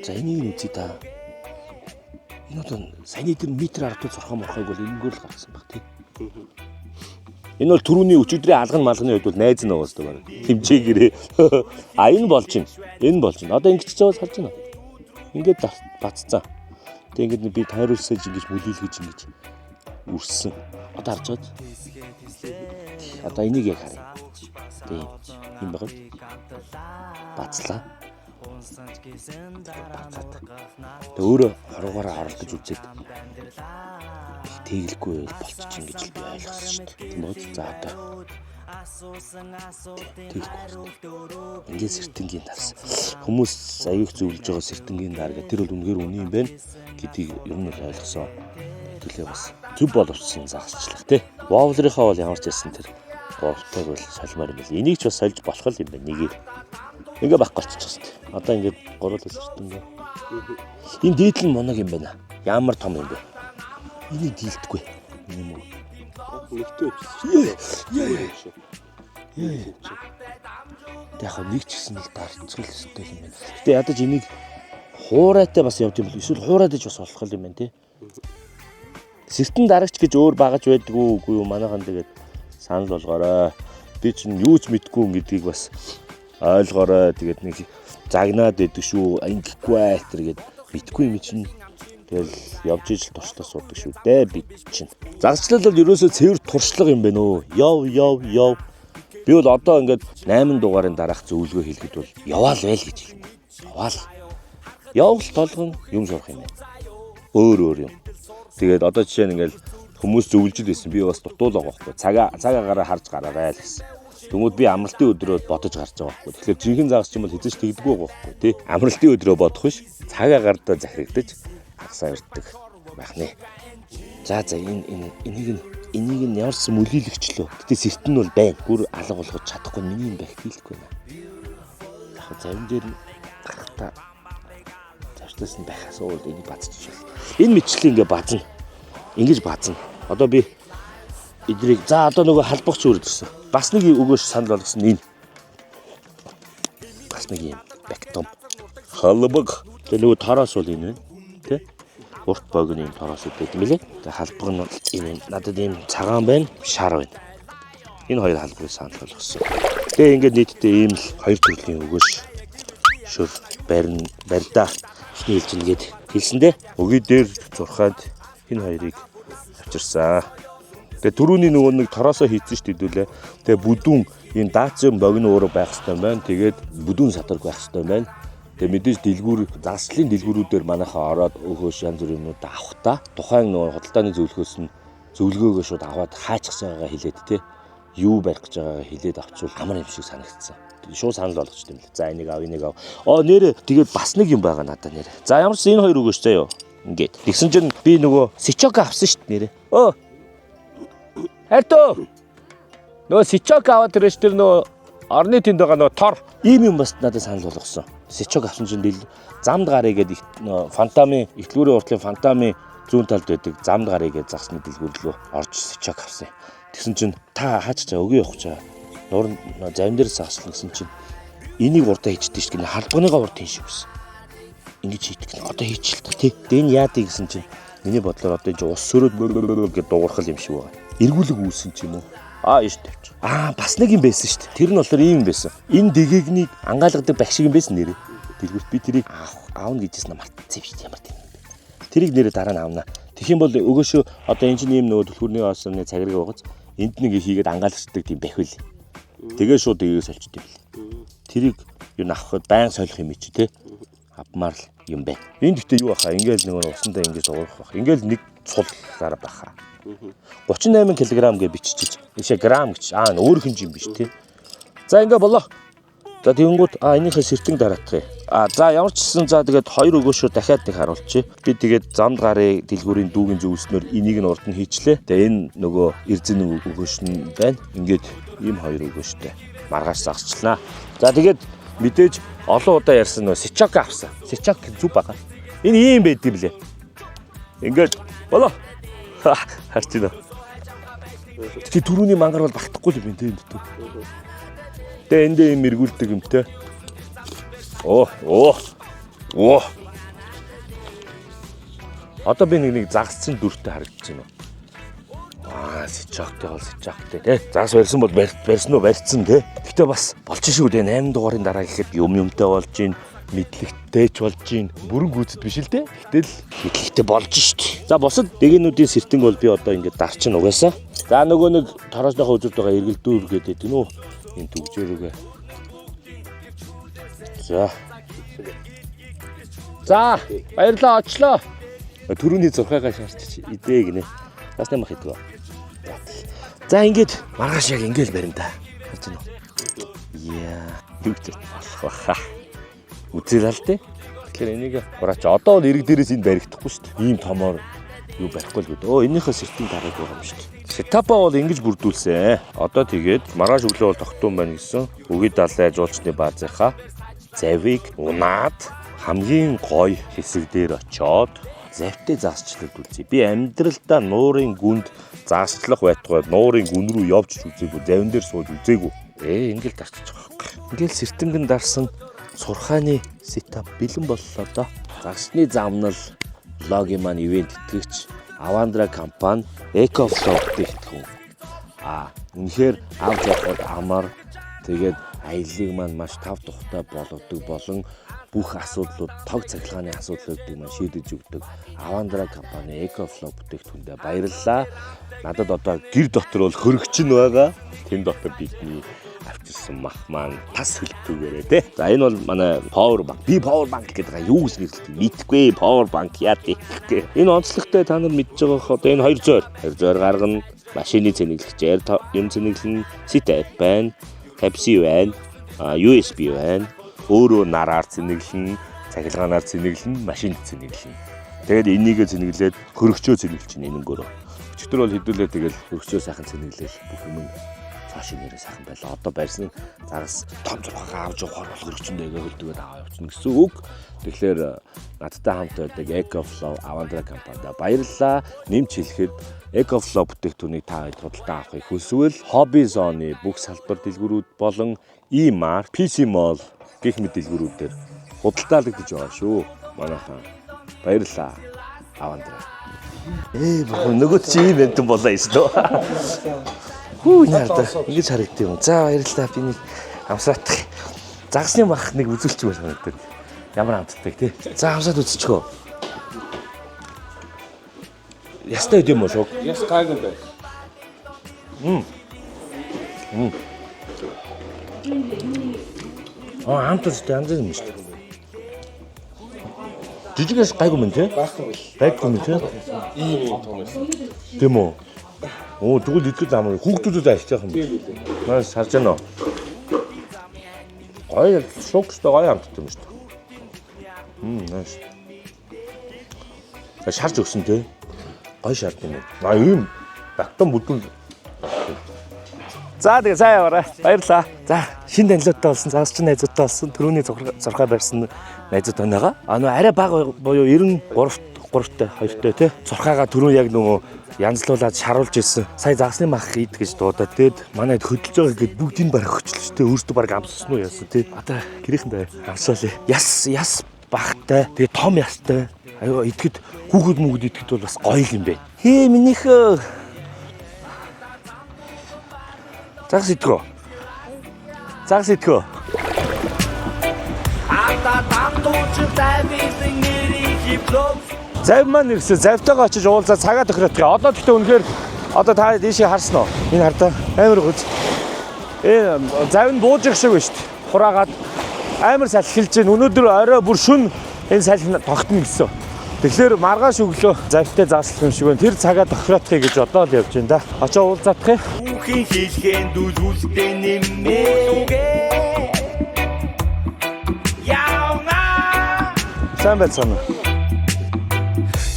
За энийг үзье та. Энэ бол саяны тэр метр ардуу зурхаа морхойг бол энэгээр л гаргасан баг тий. Энэ бол түрүүний өчигдрийн алган малганы үед бол найз нь уусдаг баг. Хэмжээгээрээ. Энэ болж байна. Энэ болж байна. Одоо ингэж цаавал харж байна. Ингээд баццаа. Тэг ингээд би тайруулсаж ингэж мүлийлгэж ингэж үрссэн. Одоо харж байгаа. Одоо энийг яг харъя. Тийм. Юм байна. Бацлаа. Тэг өөрөө хоргоороо оролдож үзээд тэгэлгүй болчих юм гэж би ойлгосон шүү дээ. Тийм үү? За одоо ингээд сэртэнгийн дарс. Хүмүүс аюух зөвлөж байгаа сэртэнгийн дар гэх тэр бол үнэхээр үний юм байна гэдгийг ер нь ойлгосон. Төлөө бас зөв боловчсон загасчлах тий. Воовлерийнхаа бол ямар ч байсан тэр говтойг бол солимоор юм бэл. Энийг ч бас сольж болох юм байна. Нэгийг ингээ байхгүй болчихсон тий. Одоо ингээд гуруулаа сэртэнгээ. Энэ дээдл нь моног юм байна. Ямар том юм бэ? Энийг дийлдэхгүй юм уу? Нэгтэй өвсөн. Яг нэг ч гэсэн л дарцгал өстэй юм байна. Гэтэ ядаж энийг хуурайтай бас явд юм бол эсвэл хуурайдаж бас болох юм байна тий. Сэртэн дарагч гэж өөр багаж байдгүй үгүй юу? Манайхан тэгээд санал болгоорой. Би чинь юу ч мэдгүй гэдгийг бас ойлгоорой. Тэгээд нэг загнаад байдаг шүү. Ингэхгүй гэтэргээд мэдгүй юм чинь тэгэл явж ижил туршлаа суудаг шүү дээ би чинь. Загчлал бол ерөөсөө цэвэр туршлага юм байна өө. Яв. Би бол одоо ингээд 8 дугаарын дараах зөвлөгөө хэлэхэд бол яваал байл гэж хэлнэ. Яваал. Явал толгон юм сурах юм байна. Өөр юм. Тэгээд одоо жишээ нь ингээд хүмүүс зөвлөж байсан. Би бас дутуулаа байхгүй. Цагаагаараа харж гараарай л гэсэн. Тэгмүүд би амралтын өдрөө бодож гарч байгаа байхгүй. Тэгэхээр жинхэнэ загас ч юм бол хэзээ ч тэгдэггүй байхгүй тий. Амралтын өдрөө бодох биш. Цагаагаараа захирагдаж хагасаа ирдэг байх нэ. За энийг нь ямарсан мүлийлэгчлөө. Гэтэ сэртэн нь бол байна. Гүр алга болгож чадахгүй миний юм байх хэлэхгүй байна. Яг зарим дээр гарахтаа зарчдаас нь байхаас өөр энийг бацчих. Энэ мэтчлээ ингээ базна. Ингэж базна. Одоо би эдрийг за одоо нөгөө халбагч үрдсэн. Бас нэг өгөөш санал болгосон энэ. Бас нэг юм бактом. Халбаг. Тэгээ нөгөө тараас бол энэ байна. Тэ? Урт богны юм тараас үүдээд юм лээ. Тэгээ халбаг нь энэ надад ийм цагаан байна, шар байна. Энэ хоёр халбагыг санал болгосон. Тэгээ ингээд нийтдээ ийм л хоёр төрлийн өгөөш шөр барьдаа хэлж ингээд хэлсэндээ өгийн дээр зурхаад энэ хоёрыг авчирсан. Тэгээ түрүүний нөгөө нэг тороосоо хийцэн шүү дээ. Тэгээ бүдүүн энэ даацын богино өөрөө байх хэрэгтэй байна. Тэгээд бүдүүн садарг байх хэрэгтэй байна. Тэгээ мэдээж дэлгүүр заслын дэлгүүрүүдээр манайхаа ороод өгөөш янз бүрийн юмнууд авахта тухайн нөгөө худалдааны зөвлөхөөс нь зөвлөгөөгөө шууд аваад хаачих цагаагаа хэлээд те юу барих гэж байгаагаа хэлээд авчвал амар юм шиг санагдсан. Шууд санал болгочтой юм л. За энийг ав, энийг ав. Нэрэ тэгээд бас нэг юм байгаа надад нэрэ. За ямар ч энэ хоёр өгөөш заяа. Ингээд. Тэгсэн чинь би нөгөө сичок авсан шүү дээ нэрэ. Хайртоо. Нөгөө сичок аваад ирэж тэр нөгөө орны тэнд байгаа нөгөө тор ийм юм бас надад санал болгосон. Сичок авсан чинь замд гарыг гэдэг фантами ихтлүүрийн уртлын фантами зүүн талд байдаг замд гарыг гэдэг загсны дэлгүүр рүү орж сичок авсан. Тэгсэн чинь та хаач чаа өгөө явах чаа. Нуурын зарим дээр загслаа гэсэн чинь энийг урдаа хийчихдээ шүү дээ. Халбагныгаа урд хийн шиг байсан. Ингэж хийдэг. Одоо хийчихэл та тий. Энэ яадыг гэсэн чинь миний бодлоор одоо энэ ус сөрөөд гэдэг дуурхал юм шиг байгаа. Эргүүлэг үүсэн ч юм уу? Ийш тавьчих. Бас нэг юм байсан шүү дээ. Тэр нь болохоор ийм юм байсан. Энэ дэгээгнийг ангаалгадаг байх шиг юм байсан нэрээ. Тэргүүрт би тэрийг аавна гэжсэн мартсан юм шүү дээ. Ямар тийм юм бэ? Тэрийг нэрээ дараа нь авна. Тэгэх юм бол өгөөшөө одоо энэ чинь ийм нөгөө түлхүүрний осны цагирыг угаж энд нэг хийгээд ангaalцдаг тийм бахил. Тэгээ шууд эгийг сольчтой бил. Тэрийг юу авахд байн солих юм чи те. Авмаар л юм бэ. Энд гэхдээ юу баха? Ингээл нөгөө усандаа ингэж уурах бах. Ингээл нэг цулаар баха. 38 кг гэж биччихэж. Ийшээ грамм гэж. Өөр хинж юм биш те. За ингээ болоо. За тэгэнгүүт энийхээ сэртэн дараатгая. За ямар ч гэсэн за тэгээд хоёр өгөөшөө дахиад нэг харуулчих. Би тэгээд замд гарын дэлгүүрийн дүүгийн зөвснөр энийг нь урд нь хийчлээ. Тэгээ энэ нөгөө эрзэн өгөөш нь байна. Ингээд ийм хоёр өгөөштэй маргааш загсчлаа. За тэгээд мэдээж олон удаа ярьсан нөө сичок авсан. Сичок зүг байгаа. Энэ ийм байдгийг блэ. Ингээд болоо. Харч байна. Тэгээ түрүүний мангар бол багтахгүй л юм те энэ дүү. Тэгээ эндээ юм эргүүлдэг юм те. Оо. Одоо би нэг загасцсан дүртэй харагдаж байна. Сичоктэй бол сичоктэй те. Загас барьсан бол барьсан уу барьцсан те. Гэтэ бас болж шүү дээ 8 дугаарыг дараа гэхэд юмтай болж гин мэдлэгтэй ч болж гин бүрэн гүйцэд биш л те. Гэтэл мэдлэгтэй болж штт. За босод дээгнүүдийн сэртэнг бол би одоо ингээд дарчин угаасаа. За нөгөө нэг тороосныхоо үзүүрт байгаа эргэлдүүр гэдэг тийм үү? Энэ түгжээрүүгээ. За баярлалаа очлоо. Төрөний зурхаагаа шаарч идэ гинэ. Бас нэмэх хэдгөө. За ингээд маргааш яг ингээл барина да. Харж байна уу? Яа, түгч болох баха. Үзэл л дээ. Тэгэхээр энийг ураач одоо бол эрэг дээрээс энд баригдахгүй шүү дээ. Ийм томоор юу барихгүй л гэдэг. Энийхээ сертийн дарааг байгаа юм шүү дээ. Сетапа бол ингэж бүрдүүлсэн. Одоо тэгээд маргааш өглөө бол тогтун байна гэсэн. Үгүй далайн жуулчны баазынхаа завийг унаад хамгийн гоё хэсэг дээр очоод завтай заасчлалд үзье. Би амьдралдаа нуурын гүнд заасчлах байтугай нуурын гүн рүү явж үзээгүй. Завин дээр сууж үзээгүй. Ингээл дарчиж байгаа юм. Ингээл сертэнгийн дарсан сурхааны сетап бэлэн боллоо доо. Загсны замнал логийн маань ивент итгэгч Авандра компани Экофлоу бүтээгдэхүүн. Үнэхээр авч явахад амар тэгээд аяллыг маань маш тав тухтай болгодог болон бүх асуудлууд тог цахилгааны асуудлуудыг маань шийдэж өгдөг Авандра компани Экофлоу бүтээгдэхүүндээ баярлалаа. Надад одоо гэр дотор бол хөрөгч нь байгаа. Тэн дотор бидний авчирсан мах маань тас хөлтүүгээрээ те. За энэ бол манай Power Bank. Би Power Bank гэдэг байгаа юу гэж нэрлэдэг мэдгүй. Power Bank яа гэх. Энэ онцлогтой та нар мэдж байгаа одоо энэ хоёр зөөр гаргана. Машины цэнэглэгчээр юм цэнэглэн Type байна. Type-C байна. USB байна. Өөрөө нараар цэнэглэн, цахилгаанаар цэнэглэн, машинд цэнэглэн. Тэгээд энийг цэнэглээд хөрөгчөө цэнэглэж чинь энэнгөөрөө. Өчтөр бол хэдүүлээ тэгэл хөрөгчөө сайхан цэнэглээл бүх юм цааш нэрээ сайхан байлаа. Одоо барьсан загас том зурхаагаа авч явахаар бол хөрөгчөндөө өгөлдөг аваа явуулна гэсэн үг. Тэгэхээр надтай хамт байдаг Экофлоу Авандра компанид баярлалаа. Нэмж хэлэхэд Экофлоу бүтээгдэхүүнийг та хэд худалдаа авахыг хүсвэл Hobby Zone-ы бүх салбар дэлгүүрүүд болон E-Mart, PC Mall гэх мэт дэлгүүрүүдээр худалдаалагдаж байгаа шүү. Манайхан баярлалаа. Авандра. Нөгөө чи ийм бэнтэн болоо юм шүү. Хүү нэрдэ ингэж харагддаг юм. За баярлалаа. Би нэг амсаатах. Загсны мах нэг үзүүлчих байх санагдав. Ямар амтдаг тий. За амсаад үзчихөө. Ястай юм уу шок? Яс таагүй бай. Амттай янз юм шүү. Жижигээс гайгүй мэн тий? Гайгүй мэн тий? Ийм том байсан. Тийм үү? Тэгвэл итгэл амар хүүхдүүдэд ашиглах юм бэ? Маш харж байна уу? Гоё шокстой гоё амттай юм шүү. Nice. Шарж өгсөн тий? Гоё шаард юм. Ийм бактан бүдүүн. За тэгээ сайн яваарай. Баярлалаа. За шинэ танилцуултаа болсон, загасчин найзуудтай болсон, төрөний зурхаа барьсан найзууд байна. Нөө арай бага буюу 93-тай 2-тай тий. Зурхаагаа түрүү яг нөгөө янзлуулаад шаруулж ирсэн. Сая загасны мах ид гэж дуудаад тэгээд манайд хөдөлж байгаа гэд бүгдийг барах хөчлөө шүү дээ. Өөртөө баг амссан уу яасан тий. Одоо гэрийнхэндээ амсаалаа. Яс багтай. Тэгээ том ястай. Аюу идэхэд хүүхэд мөгд идэхэд бол бас гоё юм бэ. Хээ минийхөө. Загас идэхөө. Ата тамтууч тайвын нэрийг хиплөө Завь маань ирсэн. Завтайгаа очиж уулзаад цагаа тохироодгоо. Одоо тэгтээ үнэхээр одоо та дээшээ харсан уу? Энэ хардаа амар гоц. Завь нь бууж их шиг байна шүү дээ. Хураагаад амар салхи хэлж гин. Өнөөдөр орой бүр шүн энэ салхи тогтно гэсэн. Тэгэхээр маргааш өглөө завьтай зааслах юм шиг байна. Тэр цагаа тохироодхыг гэж одоо л явж байна да. Очоо уулзаадах юм. Хүүхийн хэлхэн дүүлүүлтэй нэмээгээ. Яна. Сайн байцгаана.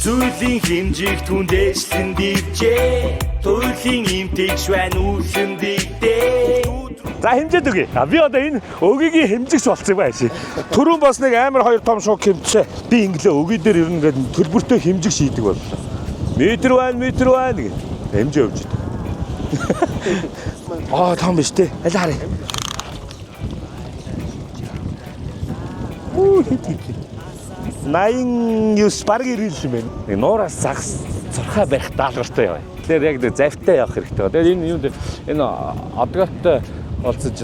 Зүйлийн хэмжиг түндэслэн дивжээ. Туйлын имтэгш байна үлэн дигдээ. За хэмжээд өгье. Би одоо энэ өгийн хэмжигч болцсон байх шээ. Түрүүн бас нэг амар хоёр том шок хэмжээ. Би инглээ өгийн дээр ер нь ингээд төлбөртэй хэмжиг шийдэг боллоо. Метр байна гэх. Хэмжээ өвж идэв. Том биш те. Аль харъя. Хит. 89 баг ирэл юм байна. Нэг нуураас загас зурхаа барих даалгартай яваа. Тэгэхээр яг нэг завьтай явах хэрэгтэй. Тэгээд энэ юу энэ одгоотой олцож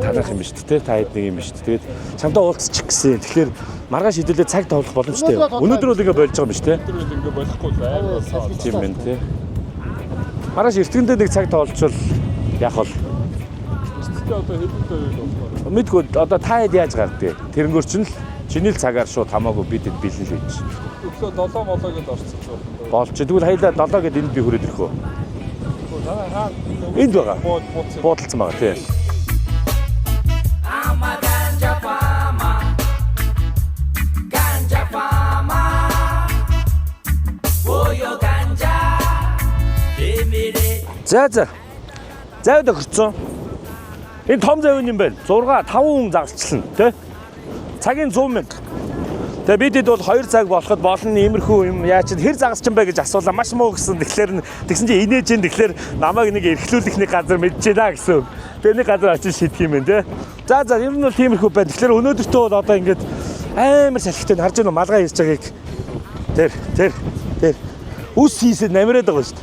танах юм биш үү? Та хэд нэг юм биш үү? Тэгээд чамдаа уулзчих гэсэн. Тэгэхээр маргааш хэдүүлээ цаг тавлах боломжтой. Өнөөдөр бол ингэ болж байгаа юм биш үү? Тэр үед ингээ болохгүй амар. Тийм байна тий. Маргааш эртгэндээ нэг цаг тавлчвал яах вэ? Эсвэл одоо хэдэнтэй үед болохоор. Мэдгүй одоо та хэд яаж гардыг? Тэрнгөр чинь л чиний л цагаар шууд хамаагүй бидэд бэлэн л байж. Өглөө 7 молоогийн орцсон ч Болж. Тэгвэл хоёлаа 7 гэд энд би хүрээд ирэх үү? Энд байгаа. Буудалцсан байгаа тий. За. Завь тохирцсон. Энэ том завь юм байна. 6 5 хүн загасчлаа тий. Цагийн 100 мянга. Тэгээ бидэд бол 2 цаг болоход болно иймэрхүү юм яа чи хэр загасч юм бэ гэж асуулаа маш муу гэсэн. Тэгэхээр тэгсэн чи инээж ин тэгэхээр намайг нэг эрхлүүлэх нэг газар мэдчихэ даа гэсэн. Тэгээ нэг газар очиж шийдэх юм байна тий. За ер нь бол тиймэрхүү байна. Тэгэхээр өнөөдөртөө бол одоо ингээд амар салхитай харж байна малгай ирж байгааг. Тэр үс хийсэд намираад байгаа шүү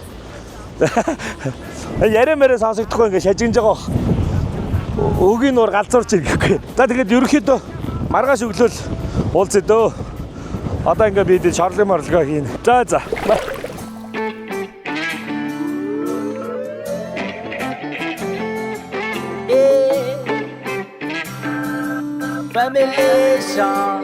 дээ. Ярэ-мэрэ сонсогдохгүй ингээд шажигнж байгаа. Өгийн нуур галзуурч ирэхгүй. За тэгээд ерөөхдөө маргааш өглөө уулзъя дөө. Одоо ингээ бид шорлын морлогоо хийн. За. Familation.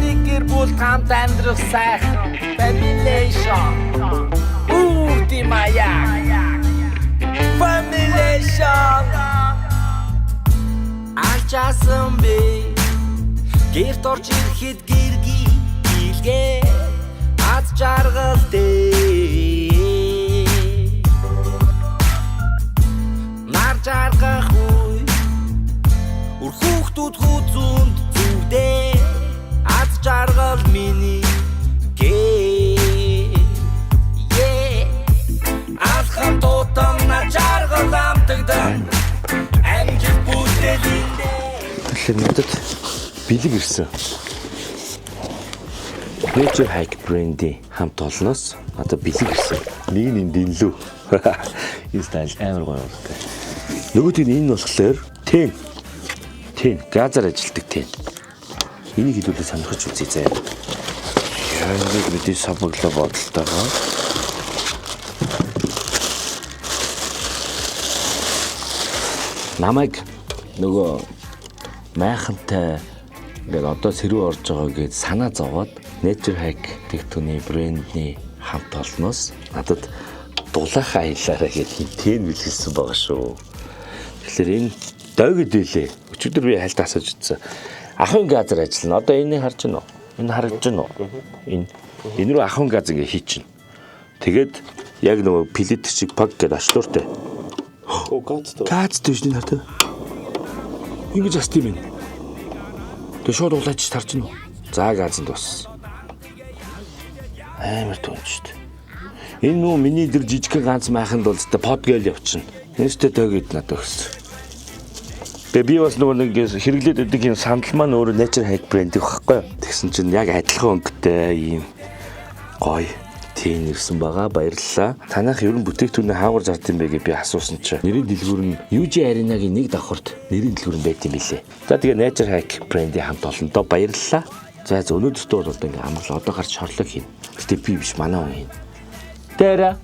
Nikir bul хамт амьдрах сайхан. Familation. Ди маяг. Familation. Ачаасан би гэрт орж ирэхэд гэрги илгээ аз жаргалтэй нар жаргах үе үр хүүхдүүд хүзүнд зүгдээ аз жаргал миний гээ алхам тутам на жаргал амтагдан амжиг бүтэлийн Надад бэлэг ирсэн. Nature Hike брэндийн хамт олноос надад бэлэг ирсэн. Нэг нь энэ дэнлүү. Энэ стайл амар гоё болтой. Нөгөөд нь энэ болохоор тэн газар ажилтдаг тэн. Энийг хэдүүлээ сонирхож үзье заяа. Яг мэдээ сабглаа бодолтойгоо. Намайг нөгөө майхантай ингээд одоо сэрүү орж байгаа гэж санаа зовоод Nature Hike тэгтүний брэндний хамт олноос надад дулаах аялаараа гэж тэн бэлгэлсэн байгаа шүү. Тэгэхээр энэ дойгод билээ. Өчигдөр би хальт асууж үзсэн. Ахын газар ажиллана. Одоо энийг харж байна уу? Энэ харж байна уу? Энэ рүү ахын газ ингээ хийчихнэ. Тэгээд яг нөгөө пилет шиг пак гэдэг ачлууртай. Газ төш энэ хартай. Ингэж аст юм байна. Тэг шууд улаач тарч нь. За газанд бас. Амар түнж шүү дээ. Энэ нөө миний дэр жижигхэн ганц майханд бол зөте под гээл явчихна. Нэстэ төгөөд надад өгсөн. Би бас нөгөө нэг хэрэглээд өгдөг юм сандал маань өөрөө Nature Hike брэнд байхгүй юу? Тэгсэн чинь яг адилхан өнгөтэй ийм гоё Тийм ирсэн байгаа. Баярлалаа. Танах ерөн бүтээгдэхүүнээ хаагур зард юм бэ гэж би асуусан чи. Нэрийн дэлгүүр нь UJ Arena-гийн нэг давхарт нэрийн дэлгүүр нь байт юм билээ. За тэгээ Nature Hack брендийн хамт олондоо баярлалаа. За өнөөдөртөө бол ингээ амгалаа одоо гарч шорлог хийн. Гэтэ би биш манай хүн хийн. Тэра.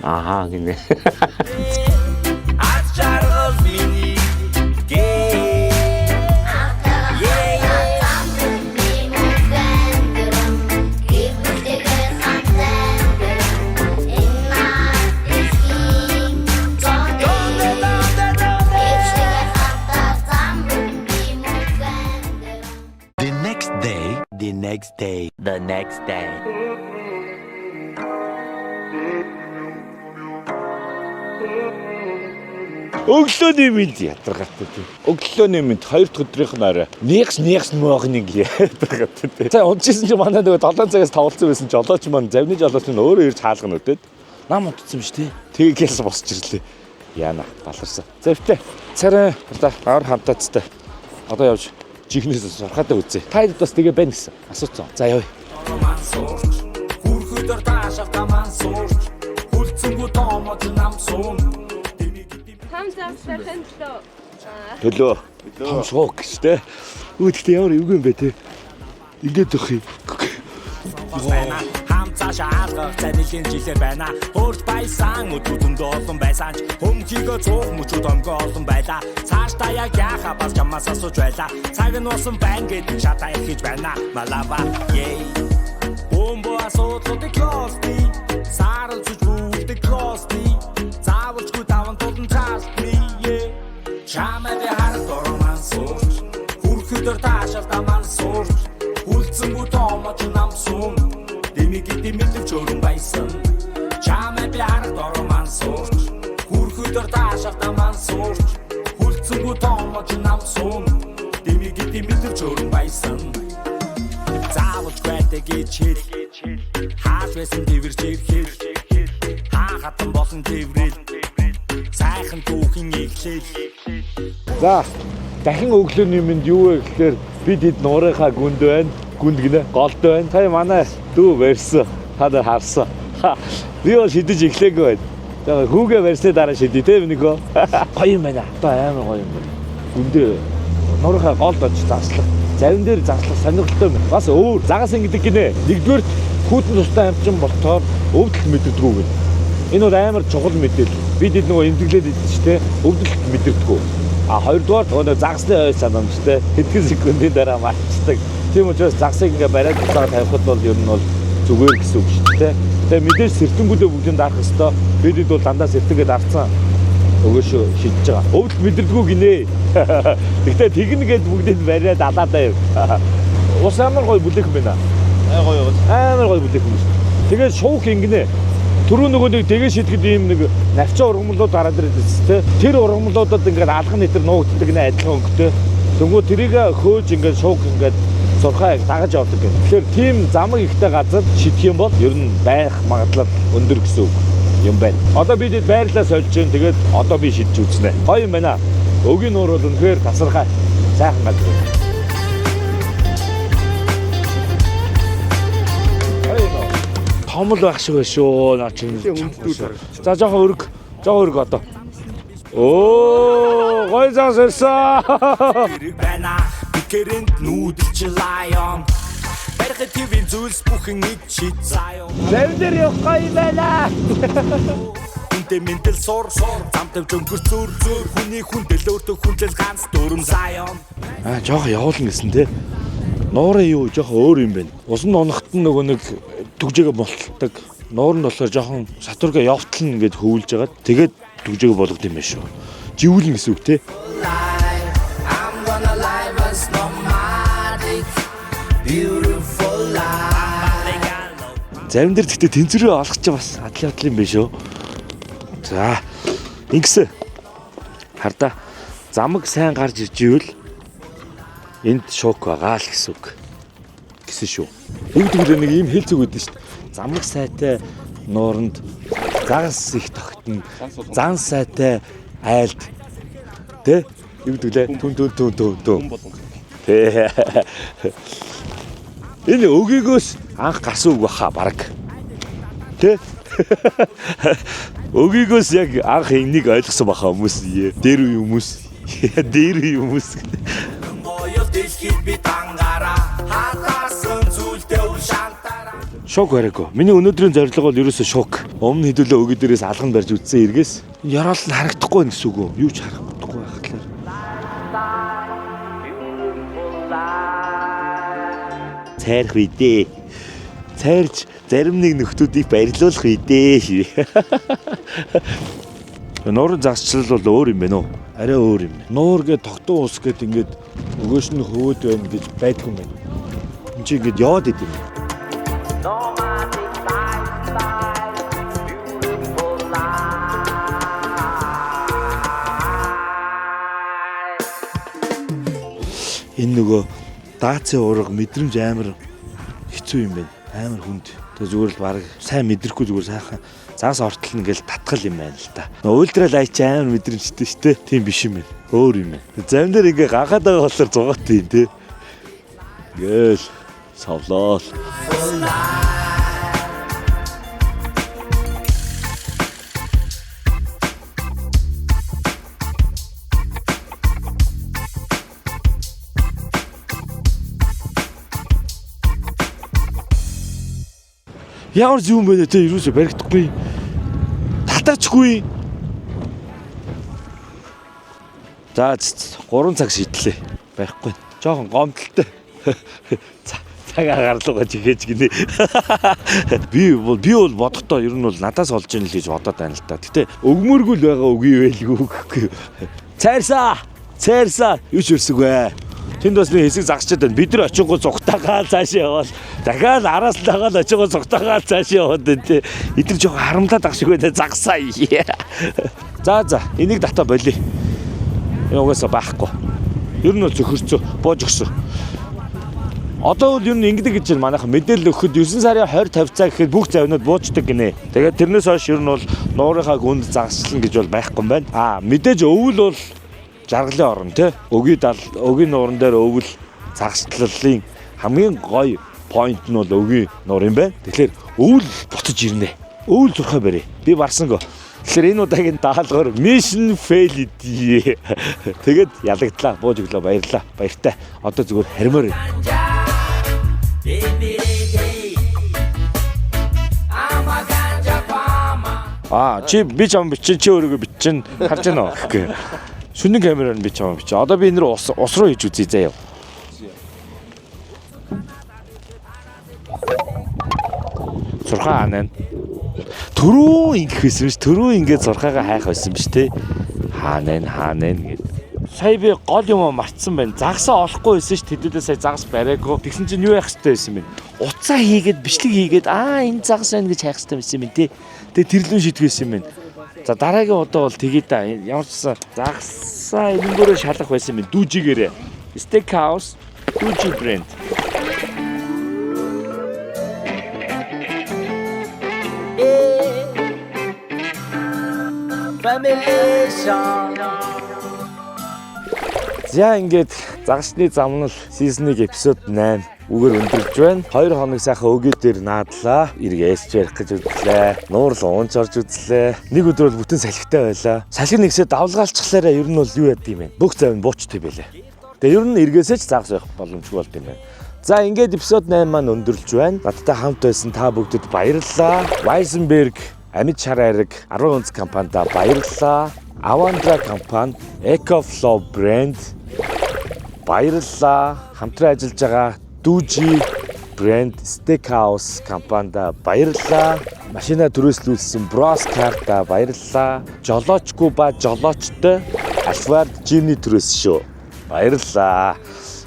Аха гинэ. The next day. Өглөөний мэд ядаргатай тийм. Өглөөний мэд 2 дахь өдрийнх нь арай. Нэгс моохныг ядаргатай тийм. За унжсэн чи манай нөгөө 7 цагаас тавлцсан байсан жолооч маань завны жолооч нь өөрөө ирж хаалгана үдээд. Нам утсан биш тий. Тэгээхээс босч ирлээ. Яана баларсан. Завтай. Царай одоо авар хамтаацтай. Одоо явж чихнээс сурхаатай үзье. Та хэд бас тэгээ байна гэсэн асууцсан. За явъя. Хүрхөдөр таашаал таман суурч. Хүлцэнгүү тоомож нам суун. Төлөө. Том шок гэжтэй. Үүдхтэй ямар эвгүй юм бэ те. Ингээд өгөх юм. Хамцаашаа алгах цанилийн жилээр байна. Хурд байсан өдрүүдэндөө олон байсан ч хөмхийгөө цуух мөчүүд өнгөө олон байлаа. Цаашдаа яг яхаа бас чамаас асууж байлаа. Цаг нь усан байна гэдэг шатаа ихэж байна. Малава ей. Бомбо асуудлуудыг клости. Сарал зүж бүгдийг клости. Заавалчгүй таван тулан чаашгүй ей. Чамайг харах дорман сууч. Хүрхөдөр таашаал таман сууч. Хүлцэнгүү тоомож нам суун. Дэмигэд мэдвч өрн байсан. Чамайг харах дорман сууч. Хүрхөдөр таашаал таман сууч. Хүлцэнгүү тоомож нам суун. Дэмигэд мэдвч өрн байсан. Заавалч байдаг гэж хэл. Хааж байсан тэрвэрч ирхэл. Хаахатан болсон тэрвэрэл. Сайхан түүхийн ихлэл. За дахин өглөөний мэнд юу вэ гэхээр бид хэд нуурынхаа гүнд байна. Гүнд гинэ голд байна. Та манай дүү барьсан. Та нар харсан. Би бол шидэж эхлэегүй байна. За хүүгээ барьсны дараа шидэ те минийхөө. Гоё юм байна. Одоо амар гоё юм байна. Гүндээ нуурынхаа голд очиж заслах. Завин дээр заслах сонирхолтой юм. Бас өөр загасан гэдэг гинэ. Нэгдүгээр хүүтэн тустай амчин болтоор өвдөлт мэддэггүй гэнэ. Энэ бол амар чухал мэдээлэл. Бид хэд нөгөө эмдэглээд идэж штэ өвдөлт мэддэггүй. А хоёрдугаар нөгөө загсны ой санамжтай хэдхэн секундын дараа мартдаг. Тийм учраас загсыг ингээ бариад цаа тавихад бол ер нь бол зүгээр гэсэн үг шүү дээ. Тэгээ мэдээж сэртэнгүүдээ бүгдийг дарах хэвээр бидэд бол дандаа сэртэнгээ дарцсан. Өгөөшөө шидэж байгаа. Өвдөлт мэдэрдэггүй гинэ. Тэгтээ тэгнэ гэд бүгдийг бариад алаадаа юм. Ус амар гоё бүлээх юм байна. Амар гоё бүлээх юм шүү. Тэгээд шуух ингэнэ. Түрүү нөгөө нэг тэгээ шидэхэд ийм нэг навчаа ургамлууд гараад ирсэн тэ. Тэр ургамлуудад ингээд алган нэтер нуугддаг нэ адилхан өнгөтэй. Тэнгүү тэрийг хөөж ингээд шууг ингээд сурхаа дагаж явдаг гэх. Тэгэхээр тийм замаг ихтэй газар шидэх юм бол ер нь байх магадлал өндөр гэсэн үг юм байна. Одоо бид байрлалаа сольж जैन. Тэгээд одоо би шидэж үзнэ. Гоё юм байна. Өгийн нуур бол үнэхээр тасархай. Сайхан байна. Хомол байх шиг байна шүү. Наа чинь. За жоохон өрг одоо. Оо, гой зас ирсэн. Бана бирэнд нүүдэлч лайон. Барихад тийм зүйлс бүхэн нэг чид заяа. Завдэр явах гоё байна. Үнтэй ментал сур замтав өнгөр зүр хүний хүндэл өөртөө хүндэл ганц дүрм заяон. Жоохон явуулна гэсэн те. Нуурын юу жоохон өөр юм байна. Усан унахт нь нөгөө нэг түгжээгээ болтолдог. Нуур нь болохоор жоохон сатурга явтална гэж хөвлөж байгаа. Тэгээд түгжээгээ болгох юм байна шүү. Живүүлнэ гэсэн үг те. Зарим дээр гэхдээ тэнцвэрээ олох ч бас атлет юм байна шүү. За ингэсэн. Хардаа замаг сайн гарч ирж ивэл энд шок байгаа л гэсэн үг. Гэсэн шүү. Бүгд нэг ийм хэлцэг үүдэн шүү. Замаг сайтай нууранд загас их тогтно. Зан сайтай айлд. Тэ? Югдүлээ түн. Тэ. Энэ өгөөгөөс анх гарсан үг баха баг. Тэ? Өгийгөөс яг анх энийг ойлгосон баха хүмүүс. Дээр үе хүмүүс. Дээр үе хүмүүс. Боёо дэлхийд би дангаараа хатаасан зүйлдээ үл шантараа. Шок бариагүй. Миний өнөөдрийн зорилго бол ерөөсөө шок. Өмнө хэдүүлээ өгөө дээрээс алган барьж үтсэн эргээс яраал нь харагдахгүй байх гэсэн үг үү? Юу ч харагдахгүй байх гэхээр. Цайрх үедээ. Цайрж зарим нэг нөхдүүдийг баярлуулах үедээ. Нуурын загасчлал бол өөр юм байна уу? Арай өөр юм. Нуур гээд тогтун ус гээд ингээд өгөөш нь хөвөөд байна гэж байдгүй юм байна. Энд чи ингээд яваад идэв юм. Энэ нөгөө даацын ураг мэдрэмж амар хэцүү юм байна. Амар хүнд. Тэгээ зүгээр л баг сайн мэдрэхгүй зүгээр сайхан загас ортолно гэж татгал юм байна л да. Ультра лайт амар мэдрэмжтэй шүү дээ. Тийм биш юм байна. Өөр юм байна. Зам дээр ингээ ганхаад байгаа болохоор зугаат тийм тий. Гээл совлоо. Ямар юм бэ те юусоо баригдахгүй. Татаачгүй. За 3 цаг шийдлээ. Байхгүй. Жохон гомдолтой. Цагаа гарлуугаа жигээж гинэ. Би бол бодохдоо ер нь бол надаас олж ийн л гэж бодоод байна л та. Гэтэ өгмөргүй л байгаа үгүй байлгүй. Цайрсаа. Юу ч өрсөгвэ. Тэнд бас нэг хэсэг загсчаад байна. Бид нар очингоо цугтаагаа цаашаа явал дахиад араас л дагаад очингоо цугтаагаа цаашаа яваад байна те. Эдгээр жоохон харамлаад ах шиг байна. Загсаа. За энийг дата болиё. Энэ угаасаа байхгүй. Ер нь бол зөхөрцөө боож өгсөн. Одоо бол ер нь ингэдэг гэж байна. Манайхан мэдээлэл өгөхөд 9 сарын 20 50 цаг гэхэд бүх завнууд буучдаг гинэ. Тэгээд тэрнээс хойш ер нь бол нуурынхаа гүнд загсчлан гэж бол байхгүй юм байна. Мэдээж өвөл бол жаргалын орн тий. Өгийн нууран дээр өвөл загсчлалын хамгийн гоё point нь бол өгийн нуур юм байна. Тэгэхээр өвөл буцаж ирнэ. Өвөл зурхаа барья. Би барсангүй. Тэгэхээр энэ удаагийн даалгавар mission fail идээ. Тэгээд ялагдлаа, бууж өглөө баярлаа. Баяртай. Одоо зүгээр харимаар. Би чам бичин чи өөрийгөө бичин харж байна уу гэх. Шүнэн камераар би чам бич. Одоо би энэ ус руу хийж үзье заяа. Зурхаа анаа. Төрөө ингэх байсан биш. Төрөө ингээд зурхаагаа хайх байсан биш те. Хаанаа гэд. Сая би гол юм мартсан байна. Загсаа олохгүй байсан ш. Тэдүүдээ сая загас бариагүй. Тэгсэн чинь юу яах хэрэгтэй байсан бэ? Уцаа хийгээд бичлэг хийгээд энэ загас байна гэж хайх хэрэгтэй байсан юм те. Тэгээ тэрлэн шийдгэсэн юм байна. За дараагийн удаа бол тгий да. Ямар ч гэсэн загсаа энэнгөрөө шалах байсан юм. Дүүжигээрээ. Steakhouse Dүүжи брэнд. За ингээд загасны замнал сизник эпизод 8 үгээр өндөрлж байна. 2 хоног сайхан өгөө дээр наадлаа. Иргээс ярих гэж үзлээ. Нуурлан уунч орж үзлээ. Нэг өдөр бол бүтэн салхитай байлаа. Салхи нэгсээ давлгаалчихлаараа ер нь бол юу яд юм бэ? Бүх зав нь буучтай байлаа. Тэгээ ер нь эргээсээ ч загас байх боломжгүй болд юм байна. За ингээд эпизод 8 маань өндөрлж байна. Надтай хамт байсан та бүгдэд баярлалаа. Weizenberg Амьд шар айраг 10 онц компанидаа баярлалаа. Avandra компани, EcoFlow брэнд баярлалаа. Хамтран ажиллаж байгаа Dүүжи брэнд Steakhouse компанидаа баярлалаа. Машина түрээслүүлсэн Broscar-та баярлалаа. Жолоочгүй ба жолоочтой Alphard Jimny түрээс шүү. Баярлалаа.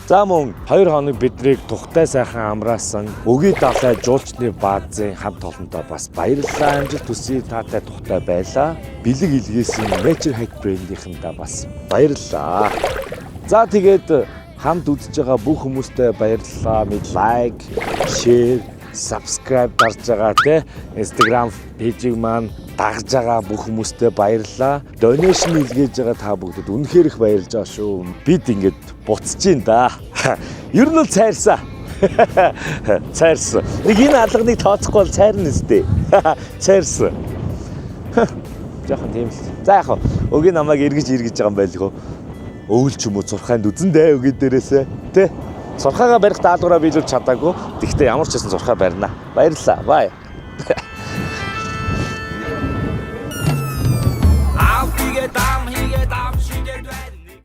За мөн 2 хоног биднийг тухтай сайхан амраасан Өгийн далай жуулчны баазын хамт олонтой бас баярлалаа. Амжилт хүсье. Таатай тухтай байлаа. Бэлэг илгээсэн Nature Hack брэндийнхэнтэй бас баярлалаа. За тэгээд хамт үзэж байгаа бүх хүмүүстээ баярлалаа. Лайк, share, subscribe дарж байгаа те Instagram пэйжийг маань дагж байгаа бүх хүмүүстээ баярлалаа. Donation илгээж байгаа та бүгдэд үнэхээр их баярлж байгаа шүү. Бид ингэж буцаж гин да. Ер нь л цайрсаа. Цайрсан. Нэг энэ алганыг тооцохгүй бол цайрна өстэй. Цайрсан. Жохон тийм л. За яг өгийн намайг эргэж байгаа юм байл гоо. Өвөл ч юм уу зурхайнд үзэндээ өгийн дээрээсээ тий. Зурхаага барих даалгавраа биелүүлж чадаагүй. Тэгтээ ямар ч гэсэн зурхаа барина. Баярлалаа. Бай.